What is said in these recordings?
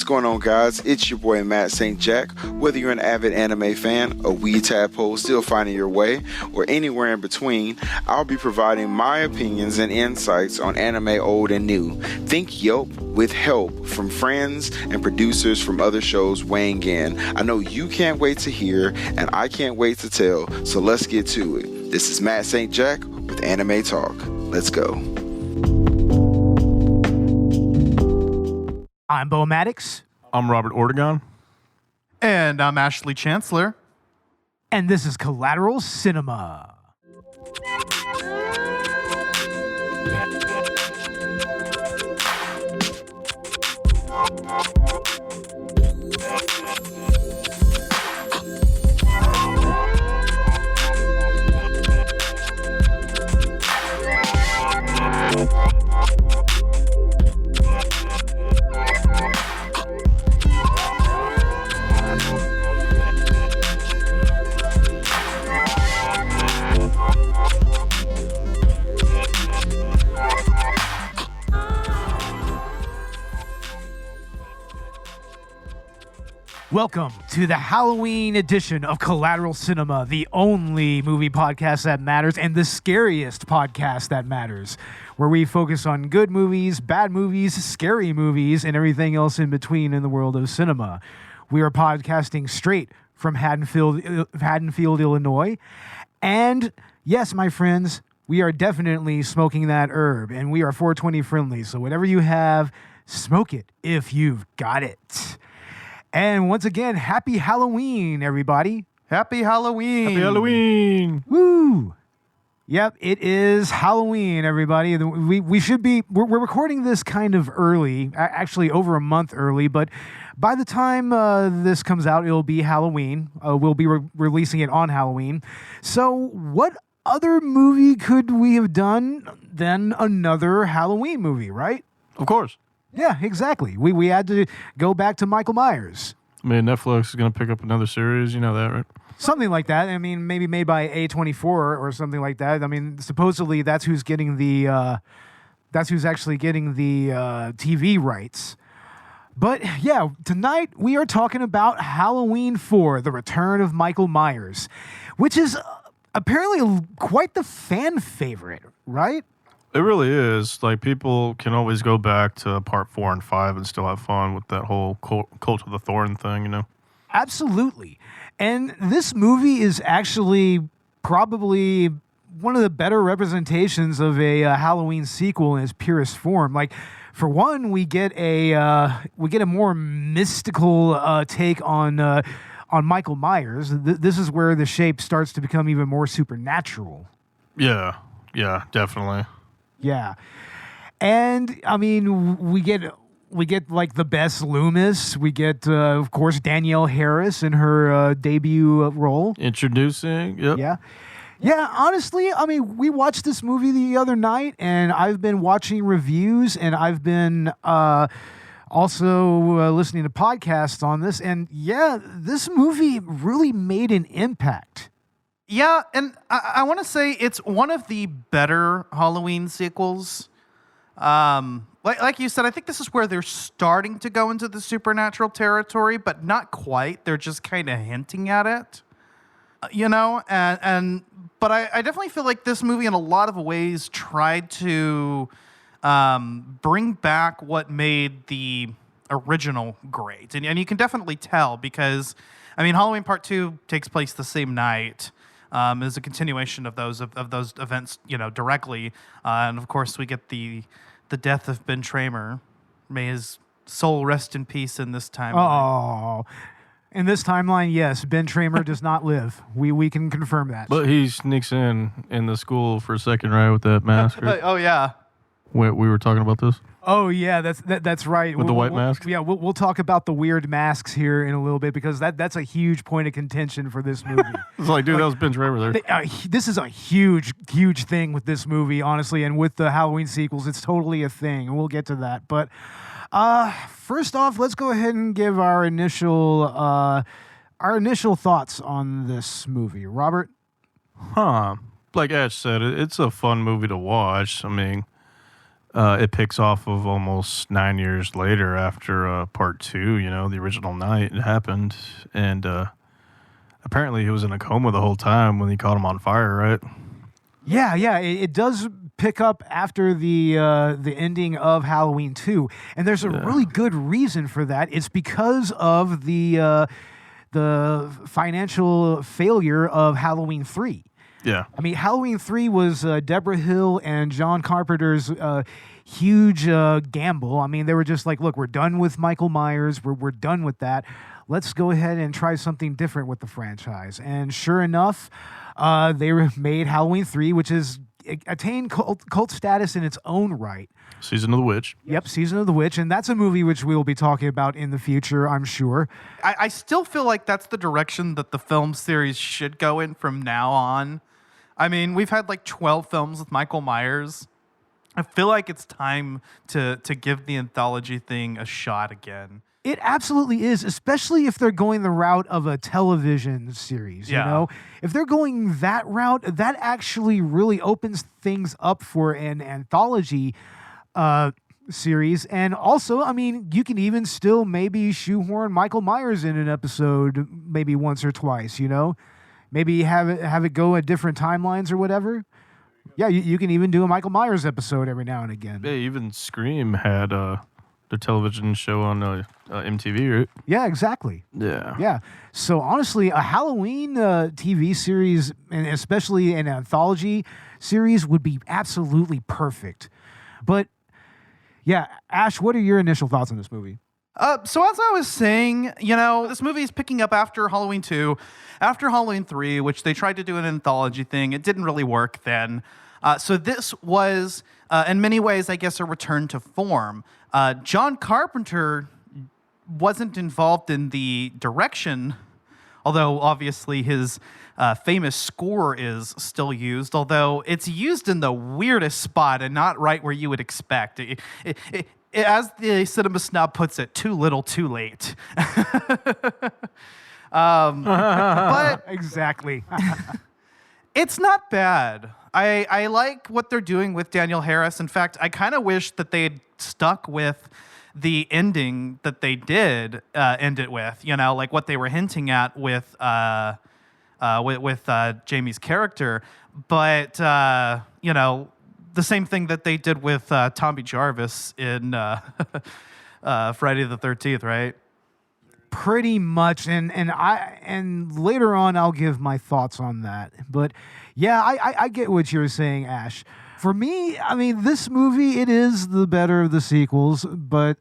going on, guys? It's your boy Matt St. Jack. Whether you're an avid anime fan, a wee tadpole still finding your way, or anywhere in between, I'll be providing my opinions and insights on anime old and new. Think Yelp with help from friends and producers from other shows weighing in. I know you can't wait to hear, and I can't wait to tell, so let's get to it. This is Matt St. Jack with Anime Talk. Let's go. I'm Bo Maddox. I'm Robert Ortegon. And I'm Ashley Chancellor. And this is Collateral Cinema. Welcome to the Halloween edition of Collateral Cinema, the only movie podcast that matters and the scariest podcast that matters, where we focus on good movies, bad movies, scary movies, and everything else in between in the world of cinema. We are podcasting straight from Haddonfield, Illinois. And yes, my friends, we are definitely smoking that herb, and we are 420 friendly. So whatever you have, smoke it if you've got it. And once again, happy Halloween, everybody. Happy Halloween. Happy Halloween. Woo. Yep, it is Halloween, everybody. We're recording this kind of early, actually over a month early, but by the time this comes out, it'll be Halloween. We'll be releasing it on Halloween. So what other movie could we have done than another Halloween movie, right? Of course. Yeah, exactly. We had to go back to Michael Myers. I mean, Netflix is going to pick up another series. You know that, right? Something like that. I mean, maybe made by A24 or something like that. I mean, supposedly that's who's getting that's who's actually getting the TV rights. But yeah, tonight we are talking about Halloween 4, The Return of Michael Myers, which is apparently quite the fan favorite, right? It really is. Like, people can always go back to part 4 and 5 and still have fun with that whole Cult of the Thorn thing, you know? Absolutely. And this movie is actually probably one of the better representations of a Halloween sequel in its purest form. Like, for one, we get a more mystical take on Michael Myers. This is where the shape starts to become even more supernatural. Yeah, definitely. Yeah. And I mean, we get like the Bess Loomis. We get, of course, Danielle Harris in her debut role. Introducing, yep. Yeah. Yeah, honestly, I mean, we watched this movie the other night, and I've been watching reviews, and I've been also listening to podcasts on this. And yeah, this movie really made an impact. Yeah, and I want to say it's one of the better Halloween sequels. Like you said, I think this is where they're starting to go into the supernatural territory, but not quite. They're just kind of hinting at it, you know. But I definitely feel like this movie, in a lot of ways, tried to bring back what made the original great, and you can definitely tell because, I mean, Halloween Part 2 takes place the same night. Is a continuation of those events, you know, directly, and of course we get the death of Ben Tramer. May his soul rest in peace in this timeline. Oh, in this timeline, yes, Ben Tramer does not live. We can confirm that. But he sneaks in the school for a second, right, with that mask. Right? Oh yeah. We were talking about this. Oh yeah, that's right. With the white mask? Yeah, we'll talk about the weird masks here in a little bit because that's a huge point of contention for this movie. It's like, dude, that was Ben Tramer there. This is a huge thing with this movie, honestly, and with the Halloween sequels, it's totally a thing, and we'll get to that. But first off, let's go ahead and give our initial thoughts on this movie. Robert? Like Ash said, it's a fun movie to watch. I mean, it picks off of almost 9 years later after part 2, the original night it happened. And apparently he was in a coma the whole time when he caught him on fire, right? Yeah, it does pick up after the ending of Halloween 2, and there's a really good reason for that. It's because of the financial failure of Halloween 3. Yeah. I mean, Halloween 3 was Deborah Hill and John Carpenter's huge gamble. I mean, they were just like, look, we're done with Michael Myers. We're done with that. Let's go ahead and try something different with the franchise. And sure enough, they made Halloween 3, which is attained cult status in its own right. Season of the Witch. Yep, Season of the Witch. And that's a movie which we will be talking about in the future, I'm sure. I still feel like that's the direction that the film series should go in from now on. I mean, we've had like 12 films with Michael Myers. I feel like it's time to give the anthology thing a shot again. It absolutely is, especially if they're going the route of a television series, you know? If they're going that route, that actually really opens things up for an anthology series. And also, I mean, you can even still maybe shoehorn Michael Myers in an episode maybe once or twice, Maybe have it go at different timelines or whatever. Yeah, you can even do a Michael Myers episode every now and again. Yeah, even Scream had their television show on MTV, right? Yeah, exactly. Yeah. Yeah. So honestly, a Halloween TV series, and especially an anthology series, would be absolutely perfect. But yeah, Ash, what are your initial thoughts on this movie? So as I was saying, this movie is picking up after Halloween 2, after Halloween 3, which they tried to do an anthology thing. It didn't really work then. So this was, in many ways, I guess, a return to form. John Carpenter wasn't involved in the direction, although obviously his famous score is still used, although it's used in the weirdest spot and not right where you would expect. As the Cinema Snob puts it, too little, too late. But Exactly. it's not bad. I like what they're doing with Daniel Harris. In fact, I kind of wish that they'd stuck with the ending that they did end it with. Like what they were hinting at with Jamie's character. But the same thing that they did with Tommy Jarvis in Friday the 13th, right? Pretty much, and later on I'll give my thoughts on that. But yeah, I get what you're saying, Ash. For me, I mean, this movie, it is the better of the sequels, but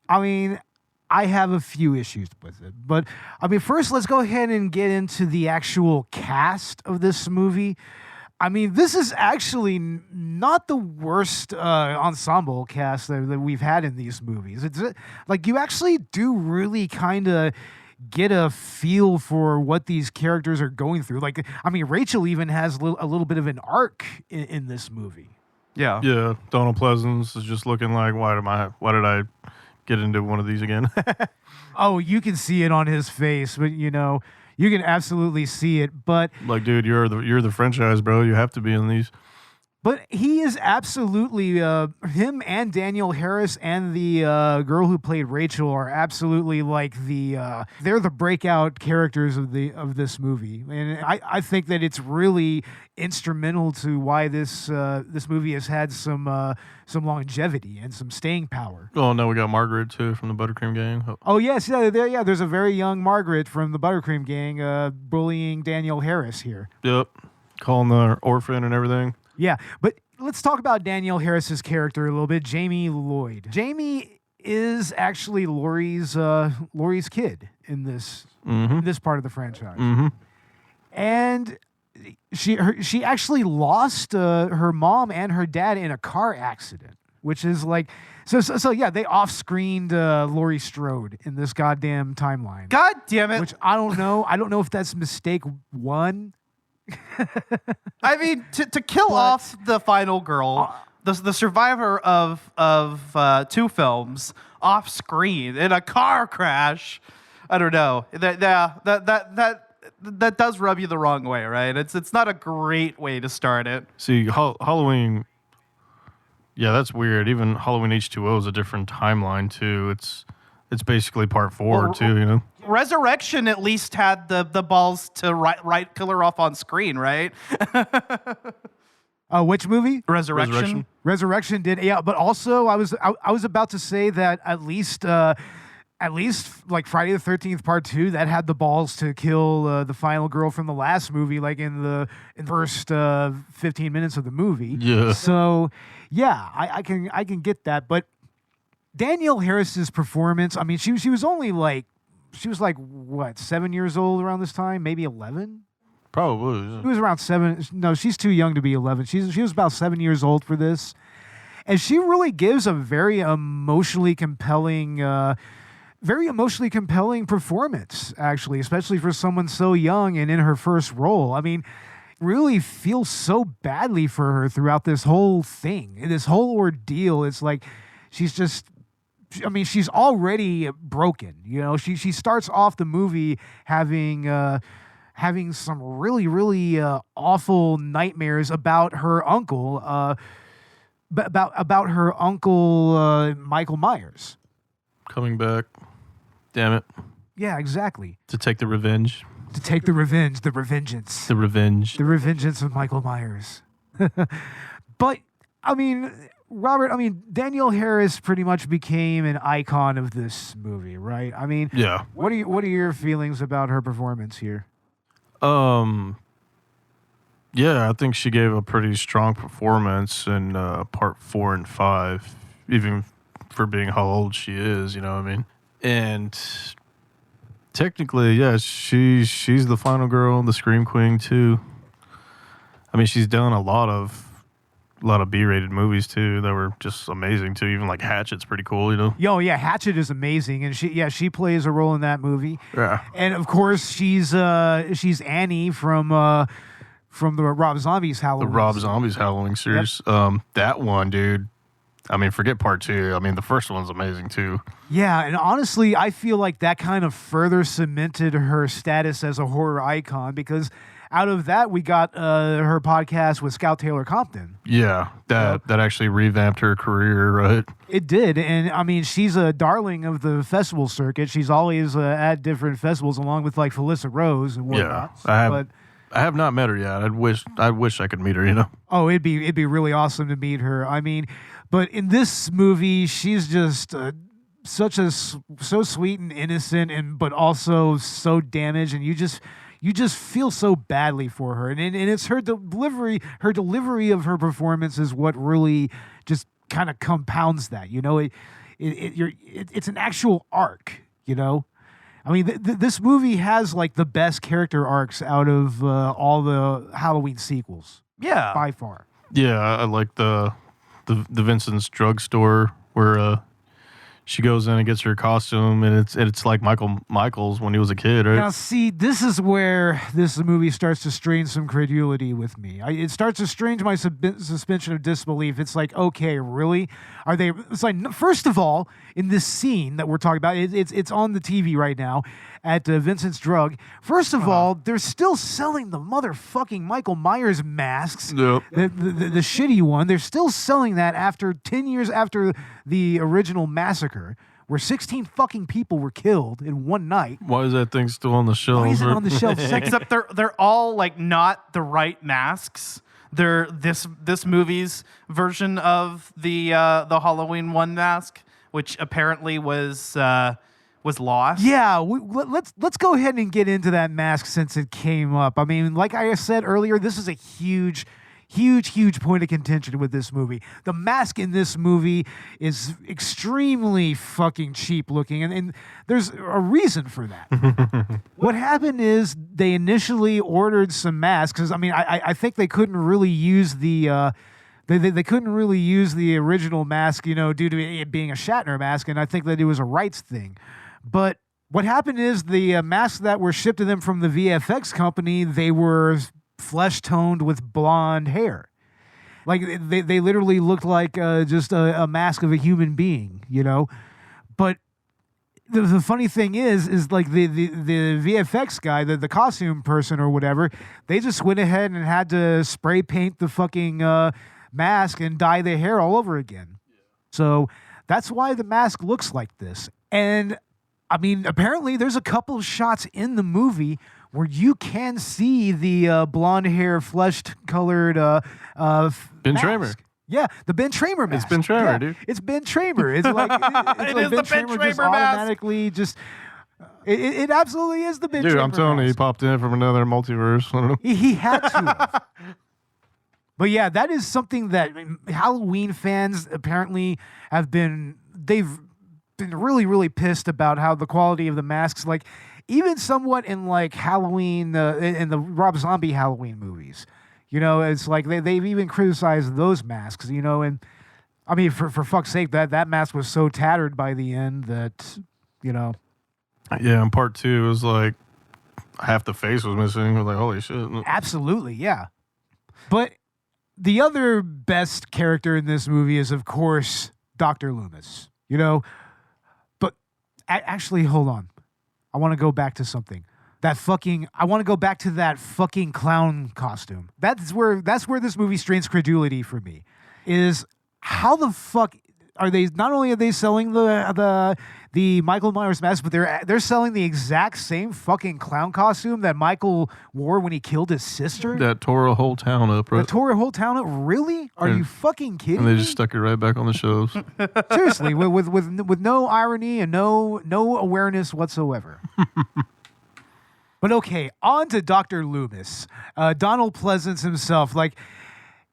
I mean, I have a few issues with it. But I mean, first, let's go ahead and get into the actual cast of this movie. I mean, this is actually not the worst ensemble cast that we've had in these movies. It's like you actually do really kind of get a feel for what these characters are going through. Like, I mean, Rachel even has a little bit of an arc in this movie. Yeah. Yeah, Donald Pleasance is just looking like, why did I get into one of these again? Oh, you can see it on his face, but you can absolutely see it. But like, dude, you're the franchise, bro. You have to be in these. But he is absolutely him and Daniel Harris and the girl who played Rachel are absolutely like they're the breakout characters of this movie, and I think that it's really instrumental to why this movie has had some longevity and some staying power. Oh no, we got Margaret too from the Buttercream Gang. Oh yes, there's a very young Margaret from the Buttercream Gang bullying Daniel Harris here. Yep, calling the orphan and everything. Yeah, but let's talk about Daniel Harris's character a little bit, Jamie Lloyd. Jamie is actually Laurie's kid in this part of the franchise, and she actually lost her mom and her dad in a car accident, which is like so yeah, they off-screened Laurie Strode in this goddamn timeline. God damn it! Which I don't know if that's mistake one. I mean, to kill off the final girl, the survivor of two films off screen in a car crash. I don't know. That does rub you the wrong way, right? It's not a great way to start it. See, Halloween. Yeah, that's weird. Even Halloween H2O is a different timeline too. It's basically part 4 too, you know. Resurrection at least had the balls to write killer off on screen, right? Which movie? Resurrection. Resurrection did, yeah. But also, I was about to say that at least like Friday the 13th Part 2, that had the balls to kill the final girl from the last movie, like in the first 15 minutes of the movie. Yeah. So, yeah, I can get that. But Danielle Harris's performance, I mean, she was only like, what, 7 years old around this time, maybe 11. Probably. Yeah. She was around 7. No, she's too young to be 11. She was about 7 years old for this, and she really gives a very emotionally compelling performance, actually, especially for someone so young and in her first role. I mean, really feel so badly for her throughout this whole thing, this whole ordeal. It's like she's just, I mean, she's already broken. You know, she starts off the movie having some really, really awful nightmares about her uncle, about her uncle Michael Myers. Coming back. Damn it. Yeah, exactly. To take the revenge. To take the revenge, the revengeance. The revenge. The revengeance of Michael Myers. But, I mean, Robert, Danielle Harris pretty much became an icon of this movie, right? I mean, yeah. What are your feelings about her performance here? Yeah, I think she gave a pretty strong performance in part 4 and 5, even for being how old she is, you know what I mean? And technically, yeah, she's the final girl, the Scream Queen too. I mean, she's done a lot of B-rated movies too that were just amazing too. Even like Hatchet's pretty cool, you know. Yo, yeah, Hatchet is amazing, and she plays a role in that movie. Yeah, and of course she's Annie from the Rob Zombie's Halloween. The Rob Zombie's Halloween series. Yep. That one, dude. I mean, forget part 2. I mean, the first one's amazing too. Yeah, and honestly, I feel like that kind of further cemented her status as a horror icon, because out of that, we got her podcast with Scout Taylor Compton. Yeah, that actually revamped her career, right? It did, and I mean, she's a darling of the festival circuit. She's always at different festivals, along with like Felissa Rose and whatnot. Yeah, I have not met her yet. I wish I could meet her, you know. Oh, it'd be really awesome to meet her. I mean, but in this movie, she's just so sweet and innocent, but also so damaged, and you just feel so badly for her, and it's her delivery of her performance is what really just kind of compounds that. You know, it's an actual arc. You know, I mean, this movie has like the best character arcs out of all the Halloween sequels. Yeah, by far. Yeah, I like the Vincent's drugstore where she goes in and gets her costume, and it's like Michael's when he was a kid, right? Now, see, this is where this movie starts to strain some credulity with me. It starts to strain my suspension of disbelief. It's like, okay, really? Are they? It's like, first of all, in this scene that we're talking about, it's on the TV right now at Vincent's Drug. First of all, they're still selling the motherfucking Michael Myers masks. Yep. The shitty one. They're still selling that after 10 years after the original massacre, where 16 fucking people were killed in one night. Why is that thing still on the shelf? Why is it on the shelf? Except they're all like not the right masks. They're this movie's version of the Halloween 1 mask, which apparently was lost. Yeah, let's go ahead and get into that mask since it came up. I mean, like I said earlier, this is a huge point of contention with this movie. The mask in this movie is extremely fucking cheap looking, and there's a reason for that. What happened is they initially ordered some masks, because I mean, I think they couldn't really use the they couldn't really use the original mask, you know, due to it being a Shatner mask, and I think that it was a rights thing. But what happened is the masks that were shipped to them from the VFX company, they were flesh toned with blonde hair. Like they literally looked like just a mask of a human being, you know. But the funny thing is like the VFX guy, the costume person or whatever, they just went ahead and had to spray paint the fucking mask and dye their hair all over again. So that's why the mask looks like this. And I mean, apparently there's a couple of shots in the movie where you can see the blonde hair, flesh-colored Ben mask. Tramer. Yeah, the Ben Tramer mask. It's Ben Tramer, yeah, dude. It's Ben Tramer. It's like it's It like is Ben the Ben Tramer just Tramer mask. automatically just. It absolutely is the Ben Dude, Tramer I'm telling you, he mask. popped in from another multiverse. I don't know. He had to have. But yeah, that is something that Halloween fans apparently they've been really, really pissed about how the quality of the masks, like even somewhat in like Halloween, in the Rob Zombie Halloween movies. It's like they've even criticized those masks, and I mean, for fuck's sake, that mask was so tattered by the end that, Yeah, in part 2, it was like half the face was missing. I was like, holy shit. Absolutely, yeah. But the other best character in this movie is, of course, Dr. Loomis. But actually, hold on. I want to go back to something. I want to go back to that fucking clown costume. That's where this movie strains credulity for me. Is how the fuck are they? Not only are they selling the Michael Myers mask, but they're selling the exact same fucking clown costume that Michael wore when he killed his sister. That tore a whole town up, right? That tore a whole town up. Really? Are you fucking kidding And they me? just stuck it right back on the shelves. Seriously, with no irony and no awareness whatsoever. But okay, on to Dr. Loomis. Donald Pleasance himself. Like,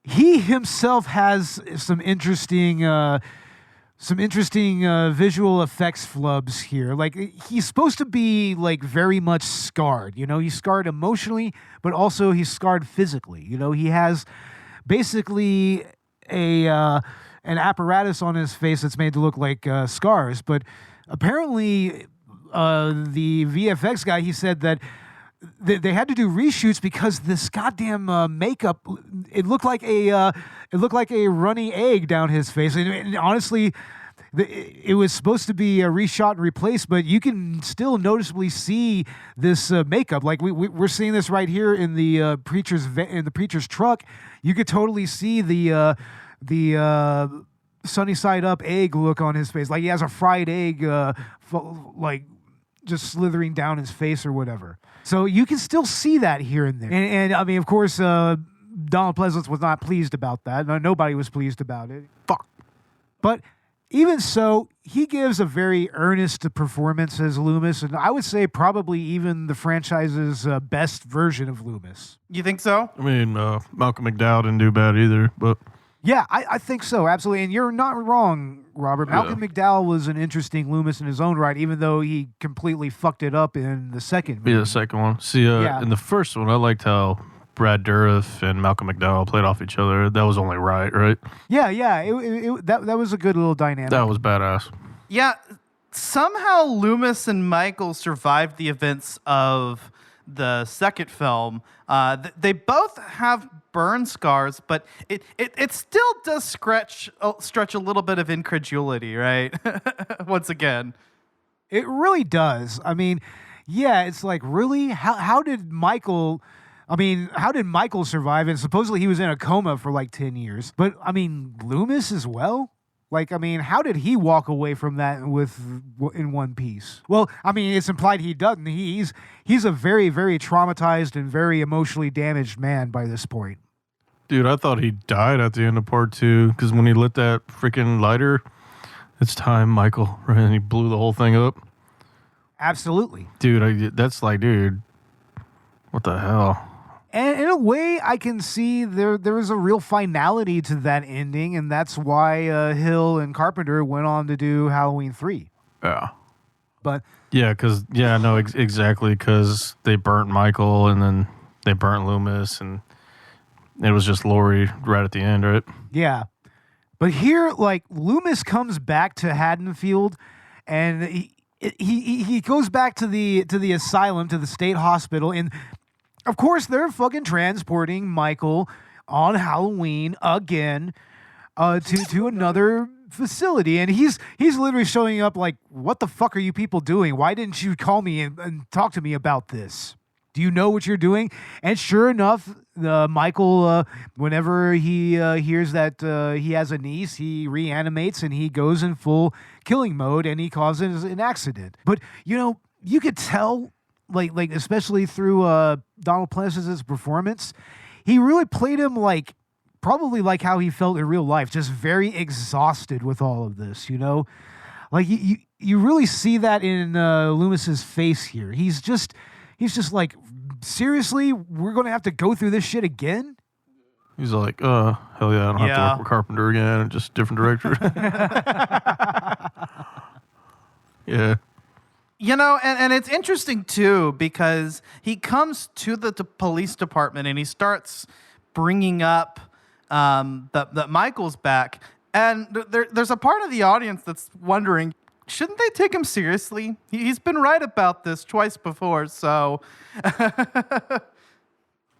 he himself has some interesting visual effects flubs here. Like, he's supposed to be like very much scarred. He's scarred emotionally, but also he's scarred physically. He has basically an apparatus on his face that's made to look like scars. But apparently, the VFX guy, he said that they had to do reshoots because this goddamn makeup, it looked like a runny egg down his face. And honestly, it was supposed to be reshot and replaced, but you can still noticeably see this makeup. Like we're seeing this right here in the preacher's truck. You could totally see the sunny side up egg look on his face. Like he has a fried egg, like just slithering down his face or whatever. So you can still see that here and there. And I mean, of course, Donald Pleasance was not pleased about that. Nobody was pleased about it. Fuck. But even so, he gives a very earnest performance as Loomis, and I would say probably even the franchise's best version of Loomis. You think so? I mean, Malcolm McDowell didn't do bad either, but... Yeah, I think so, absolutely. And you're not wrong, Robert. Malcolm McDowell was an interesting Loomis in his own right, even though he completely fucked it up in the second movie. Yeah, the second one. See, in the first one, I liked how Brad Dourif and Malcolm McDowell played off each other. That was only right? Yeah. That was a good little dynamic. That was badass. Yeah, somehow Loomis and Michael survived the events of the second film. They both have burn scars, but it still does stretch a little bit of incredulity, right? Once again. It really does. I mean, yeah, it's like, really? How did Michael survive? And supposedly he was in a coma for like 10 years. But, I mean, Loomis as well? Like, I mean, how did he walk away from that in one piece? Well, I mean, it's implied he doesn't. He's a very, very traumatized and very emotionally damaged man by this point. Dude, I thought he died at the end of part 2, because when he lit that freaking lighter, it's time, Michael, right? And he blew the whole thing up. Absolutely. Dude, that's like, dude, what the hell? And in a way, I can see there is a real finality to that ending, and that's why Hill and Carpenter went on to do Halloween 3. Yeah. But yeah, exactly, because they burnt Michael, and then they burnt Loomis, and it was just Laurie right at the end, right? Yeah. But here, like, Loomis comes back to Haddonfield, and he goes back to the asylum, to the state hospital, and of course, they're fucking transporting Michael on Halloween again to another facility. And he's literally showing up like, what the fuck are you people doing? Why didn't you call me and talk to me about this? Do you know what you're doing? And sure enough, Michael, whenever he hears that he has a niece, he reanimates and he goes in full killing mode and he causes an accident. But, you could tell, like especially through Donald Pleasance's performance, he really played him probably like how he felt in real life, just very exhausted with all of this, Like you really see that in Loomis's face here. He's just like, seriously, we're going to have to go through this shit again? He's like, hell yeah, I don't have to work with Carpenter again, just different director. Yeah. And it's interesting, too, because he comes to the police department and he starts bringing up that Michael's back. And there's a part of the audience that's wondering, shouldn't they take him seriously? He's been right about this twice before, so...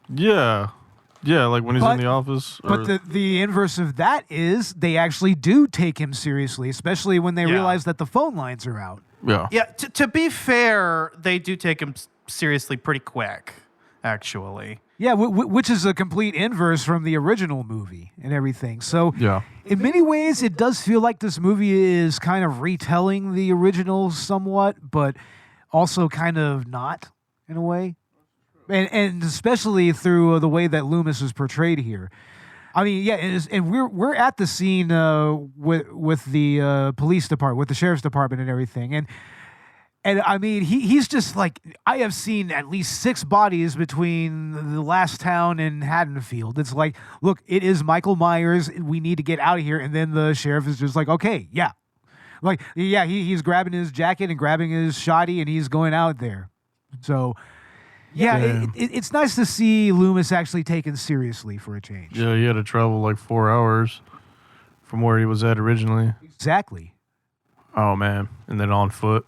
Yeah, like when he's in the office. But the inverse of that is they actually do take him seriously, especially when they realize that the phone lines are out. Yeah. Yeah, to be fair, they do take him seriously pretty quick, actually. Yeah, which is a complete inverse from the original movie and everything. So in many ways, it does feel like this movie is kind of retelling the original somewhat, but also kind of not in a way. And especially through the way that Loomis is portrayed here. I mean, and we're at the scene with the police department, with the sheriff's department and everything. And I mean, he's just like, I have seen at least 6 bodies between the last town and Haddonfield. It's like, look, it is Michael Myers. We need to get out of here. And then the sheriff is just like, okay, yeah. Like, yeah, he's grabbing his jacket and grabbing his shotty and he's going out there. So... Yeah, it's nice to see Loomis actually taken seriously for a change. Yeah, he had to travel like 4 hours from where he was at originally. Exactly. Oh, man. And then on foot.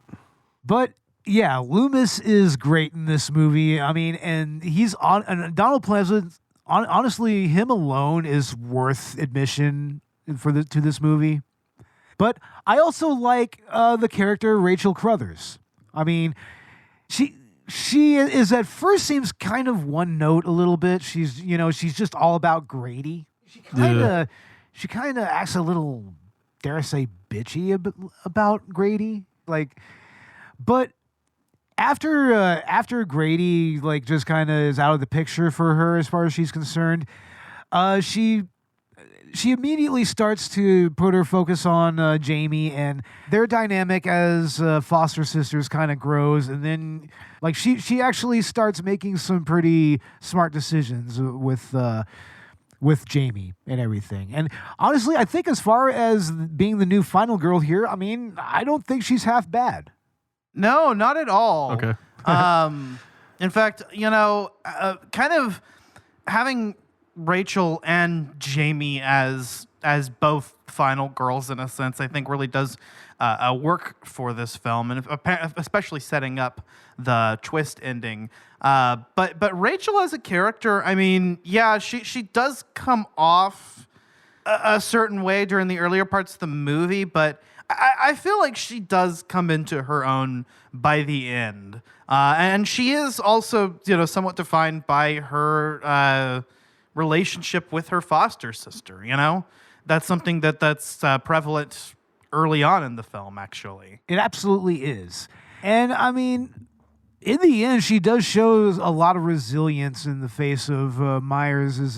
But, yeah, Loomis is great in this movie. I mean, and and Donald Pleasance, honestly, him alone is worth admission to this movie. But I also like the character Rachel Crothers. I mean, She is at first seems kind of one note a little bit. She's just all about Grady. She kind of acts a little, dare I say, bitchy about Grady. But after Grady just kind of is out of the picture for her as far as she's concerned, she immediately starts to put her focus on Jamie, and their dynamic as foster sisters kind of grows, and then she actually starts making some pretty smart decisions with Jamie and everything. And honestly, I think as far as being the new final girl here, I mean, I don't think she's half bad. No, not at all. Okay. In fact, kind of having Rachel and Jamie as both final girls in a sense, I think really does work for this film, and especially setting up the twist ending. But Rachel as a character, I mean, yeah, she does come off a certain way during the earlier parts of the movie, but I feel like she does come into her own by the end, and she is also somewhat defined by her relationship with her foster sister. That's something that's prevalent early on in the film, actually. It absolutely is. And I mean, in the end, she does show a lot of resilience in the face of Myers'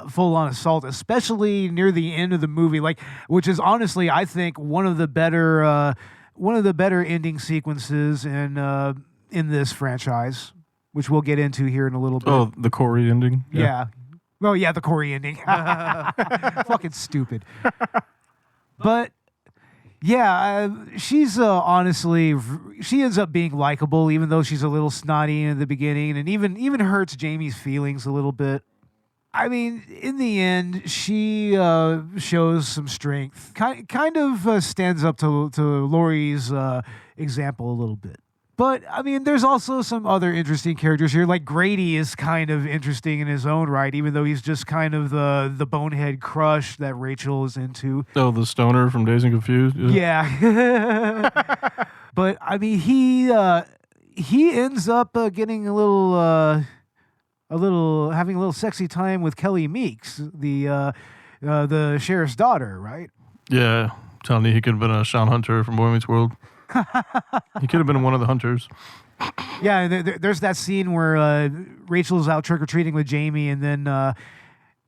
full-on assault, especially near the end of the movie, which is honestly, I think, one of the better ending sequences in this franchise, which we'll get into here in a little bit. Oh, the Corey ending? Yeah. Well, yeah, the Corey ending. Fucking stupid. But, yeah, she's honestly, she ends up being likable, even though she's a little snotty in the beginning, and even hurts Jamie's feelings a little bit. I mean, in the end, she shows some strength. Kind of stands up to Laurie's example a little bit. But, I mean, there's also some other interesting characters here. Like, Grady is kind of interesting in his own right, even though he's just kind of the bonehead crush that Rachel is into. Oh, the stoner from Dazed and Confused? Yeah. But, I mean, he he ends up getting having a little sexy time with Kelly Meeks, the sheriff's daughter, right? Yeah, telling you he could have been a Sean Hunter from Boy Meets World. He could have been one of the hunters. Yeah, there's that scene where Rachel's out trick-or-treating with Jamie, and then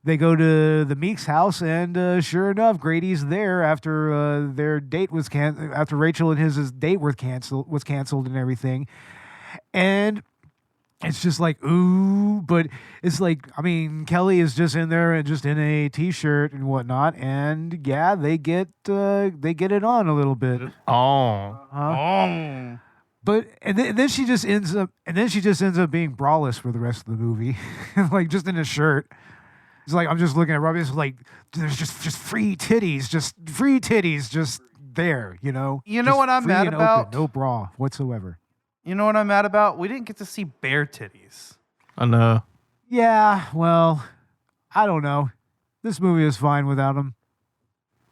they go to the Meeks' house, and sure enough, Grady's there after their date was after Rachel and his date was canceled and everything. And it's just like, ooh, but it's like, I mean, Kelly is just in there and just in a t-shirt and whatnot, and yeah, they get it on a little bit. But then she just ends up being braless for the rest of the movie, like just in a shirt. It's like, I'm just looking at Robbie. It's like there's just free titties, just there, you know. You know Just what I'm free mad and about? open, no bra whatsoever. You know what I'm mad about? We didn't get to see bare titties. I know. Yeah, well, I don't know. This movie is fine without them.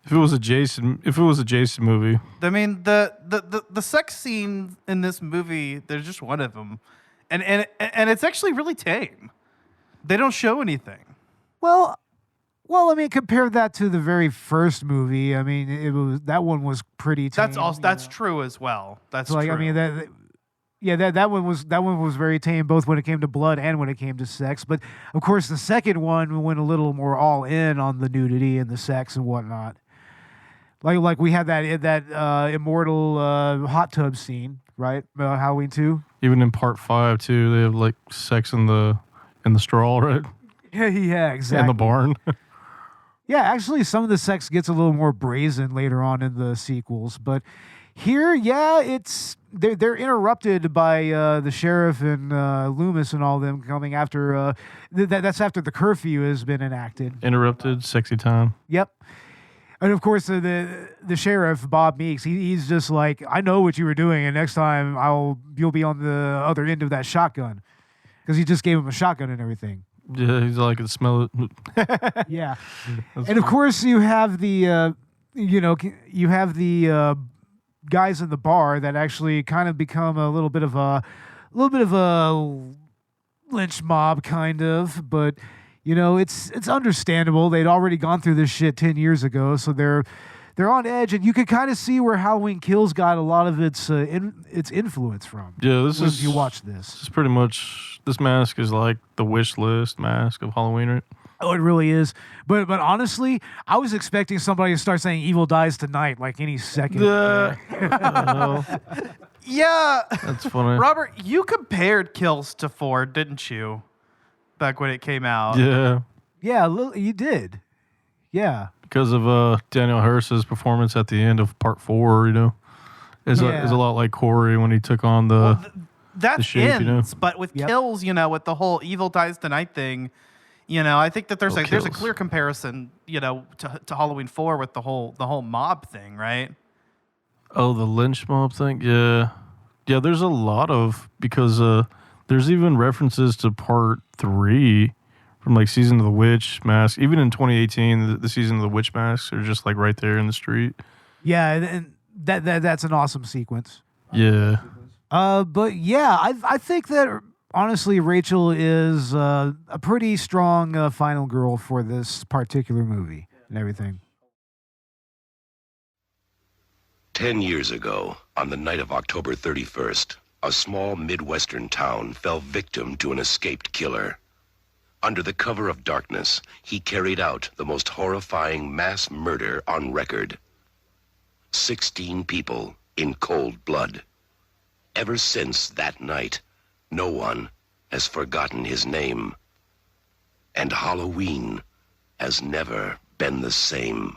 If it was a Jason movie, I mean, the sex scene in this movie, there's just one of them, and it's actually really tame. They don't show anything. Well, I mean, compare that to the very first movie. I mean, that one was pretty tame. That's true as well. That's like, true. I mean, that one was very tame, both when it came to blood and when it came to sex. But of course, the second one went a little more all in on the nudity and the sex and whatnot. Like we had that immortal hot tub scene, right? Halloween 2. even in part 5 too, they have like sex in the straw, right? Yeah, exactly. In the barn. Yeah, actually, some of the sex gets a little more brazen later on in the sequels, but here, yeah, they're interrupted by the sheriff and Loomis and all them coming after. That's after the curfew has been enacted. Interrupted, sexy time. Yep. And of course, the sheriff, Bob Meeks, he's just like, I know what you were doing, and next time you'll be on the other end of that shotgun, because he just gave him a shotgun and everything. Yeah, he's like, I can smell it. Yeah. That's And of cool. course, you have the guys in the bar that actually kind of become a little bit of a lynch mob, kind of. But it's understandable. They'd already gone through this shit 10 years ago, so they're on edge, and you can kind of see where Halloween Kills got a lot of its influence from. Yeah, if you watch this. This is pretty much, this mask is like the wish list mask of Halloween, right? Oh, it really is. But honestly, I was expecting somebody to start saying "Evil Dies Tonight" like any second. Yeah. That's funny. Robert, you compared Kills to 4, didn't you? Back when it came out. Yeah, Yeah, you did. Yeah. because of Daniel Harris's performance at the end of part 4, is Yeah. a lot like Corey when he took on the. Well, that the shape, ends, but with Yep. Kills, with the whole Evil Dies Tonight thing, I think that there's a Kills. clear comparison, to Halloween 4 with the whole mob thing, right? Oh, the lynch mob thing? Yeah. Yeah, there's a lot of, because there's even references to part 3 from like Season of the Witch Mask. Even in 2018, the Season of the Witch Masks are just like right there in the street. Yeah, and that's an awesome sequence. Yeah. But yeah, I think that honestly, Rachel is a pretty strong final girl for this particular movie and everything. 10 years ago, on the night of October 31st, a small Midwestern town fell victim to an escaped killer. Under the cover of darkness, he carried out the most horrifying mass murder on record. 16 people in cold blood. Ever since that night, no one has forgotten his name. And Halloween has never been the same.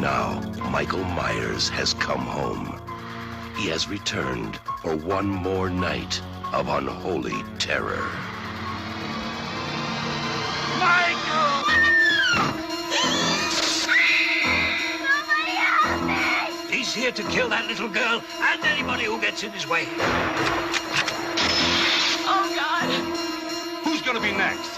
Now, Michael Myers has come home. He has returned for one more night of unholy terror. Michael! Somebody help me! He's here to kill that little girl and anybody who gets in his way. Oh, God. Who's gonna be next?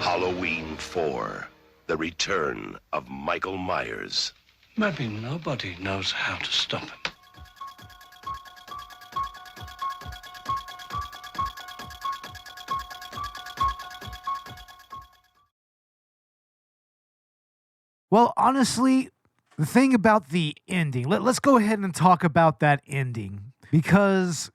Halloween 4, The Return of Michael Myers. Maybe nobody knows how to stop him. Well, honestly, the thing about the ending, let's go ahead and talk about that ending. Because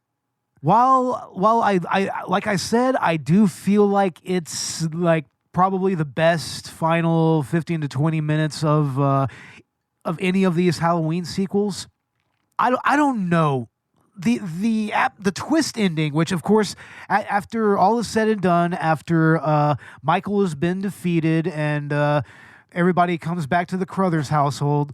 while I like I said, I do feel like it's like probably the best final 15 to 20 minutes of any of these Halloween sequels. I don't know. The twist ending, which of course, after all is said and done, after Michael has been defeated and everybody comes back to the Crothers household,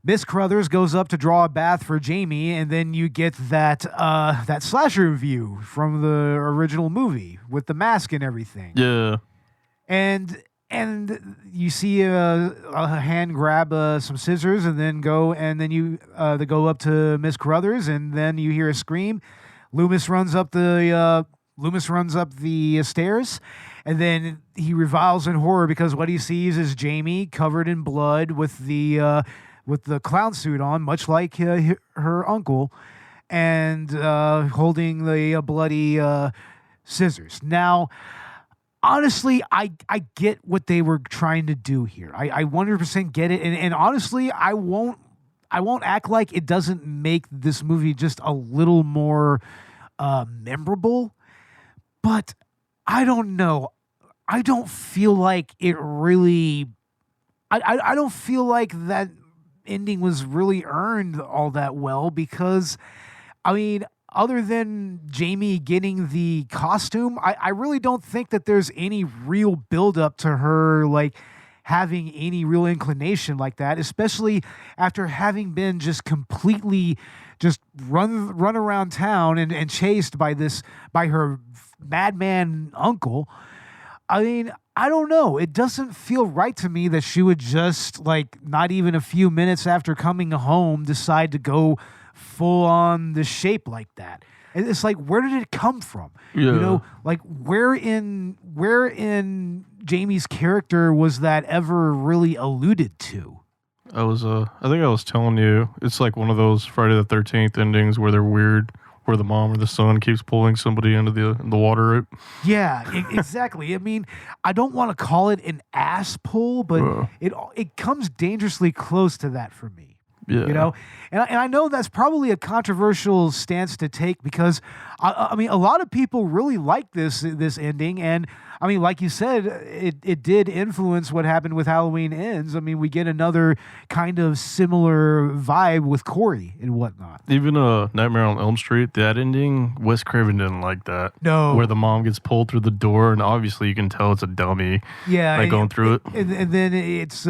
Miss Crothers goes up to draw a bath for Jamie, and then you get that slasher view from the original movie with the mask and everything. Yeah. And you see a hand grab some scissors and then they go up to Miss Crothers, and then you hear a scream. Loomis runs up the stairs, and then he reviles in horror because what he sees is Jamie covered in blood with the clown suit on, much like her uncle, and holding the bloody scissors. Now, honestly, I get what they were trying to do here. I 100% get it, and honestly, I won't act like it doesn't make this movie just a little more memorable. But I don't know. I don't feel like it really. I don't feel like that ending was really earned all that well because, I mean, other than Jamie getting the costume, I really don't think that there's any real build-up to her, like, having any real inclination like that, especially after having been just completely just run around town and chased by her madman uncle. I mean, I don't know. It doesn't feel right to me that she would just, like, not even a few minutes after coming home decide to go full on the shape like that. It's like, where did it come from? Yeah. You know, like where in Jamie's character was that ever really alluded to? I think I was telling you, it's like one of those Friday the 13th endings where they're weird, where the mom or the son keeps pulling somebody into the water. Yeah, exactly. I mean, I don't want to call it an ass pull, but it comes dangerously close to that for me. Yeah. You know, and I know that's probably a controversial stance to take because I mean, a lot of people really like this ending, and I mean, like you said, it did influence what happened with Halloween Ends. I mean, we get another kind of similar vibe with Corey and whatnot. Even Nightmare on Elm Street, that ending, Wes Craven didn't like that. No, where the mom gets pulled through the door, and obviously you can tell it's a dummy. Yeah, like going through it, and then it's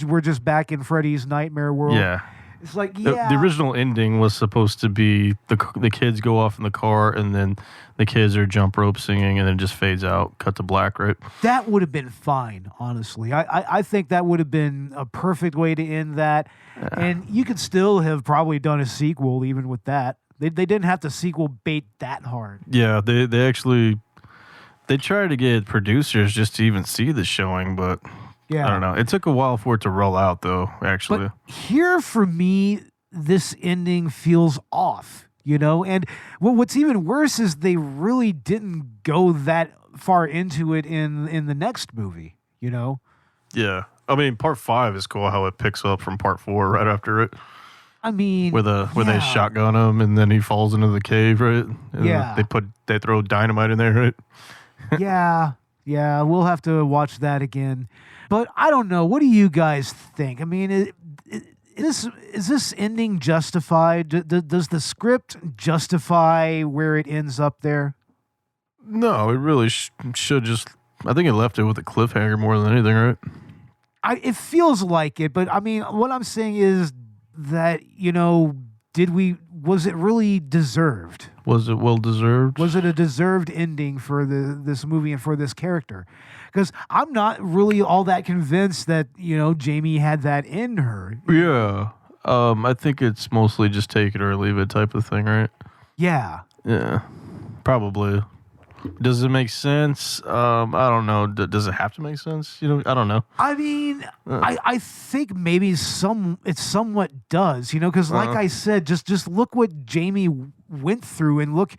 we're just back in Freddy's nightmare world. Yeah. It's like, the original ending was supposed to be the kids go off in the car, and then the kids are jump rope singing, and then it just fades out, cut to black, right? That would have been fine, honestly. I think that would have been a perfect way to end that. Yeah. And you could still have probably done a sequel even with that. They didn't have to sequel bait that hard. Yeah, they actually tried to get producers just to even see the showing, but... Yeah. I don't know. It took a while for it to roll out, though, actually. But here, for me, this ending feels off, you know? And what's even worse is they really didn't go that far into it in the next movie, you know? Yeah. I mean, part 5 is cool how it picks up from part 4 right after it. I mean... Where they shotgun him, and then he falls into the cave, right? And they throw dynamite in there, right? Yeah, we'll have to watch that again. But I don't know. What do you guys think? I mean, is this ending justified? Does the script justify where it ends up there? No, it really should just... I think it left it with a cliffhanger more than anything, right? It feels like it, but I mean, what I'm saying is that, you know, was it really deserved? Was it well deserved? Was it a deserved ending for this movie and for this character? Because I'm not really all that convinced that, you know, Jamie had that in her. Yeah. I think it's mostly just take it or leave it type of thing, right? Yeah. Yeah. Probably. Does it make sense? I don't know. Does it have to make sense? I don't know. I mean, I think maybe it somewhat does, because like I said, just look what Jamie went through, and look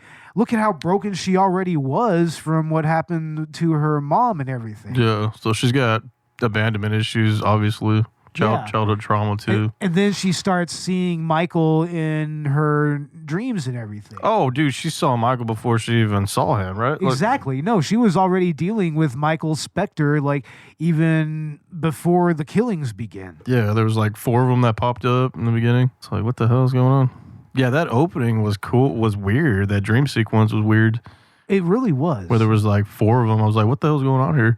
at how broken she already was from what happened to her mom and everything. Yeah, so she's got abandonment issues, obviously. Childhood trauma too. And then she starts seeing Michael in her dreams and everything. Oh, dude, she saw Michael before she even saw him, right? Exactly. No, she was already dealing with Michael's specter, even before the killings begin. Yeah, there was 4 of them that popped up in the beginning. It's what the hell is going on? Yeah, that opening was cool. Was weird. That dream sequence was weird. It really was. Where there was 4 of them. I was like, what the hell's going on here?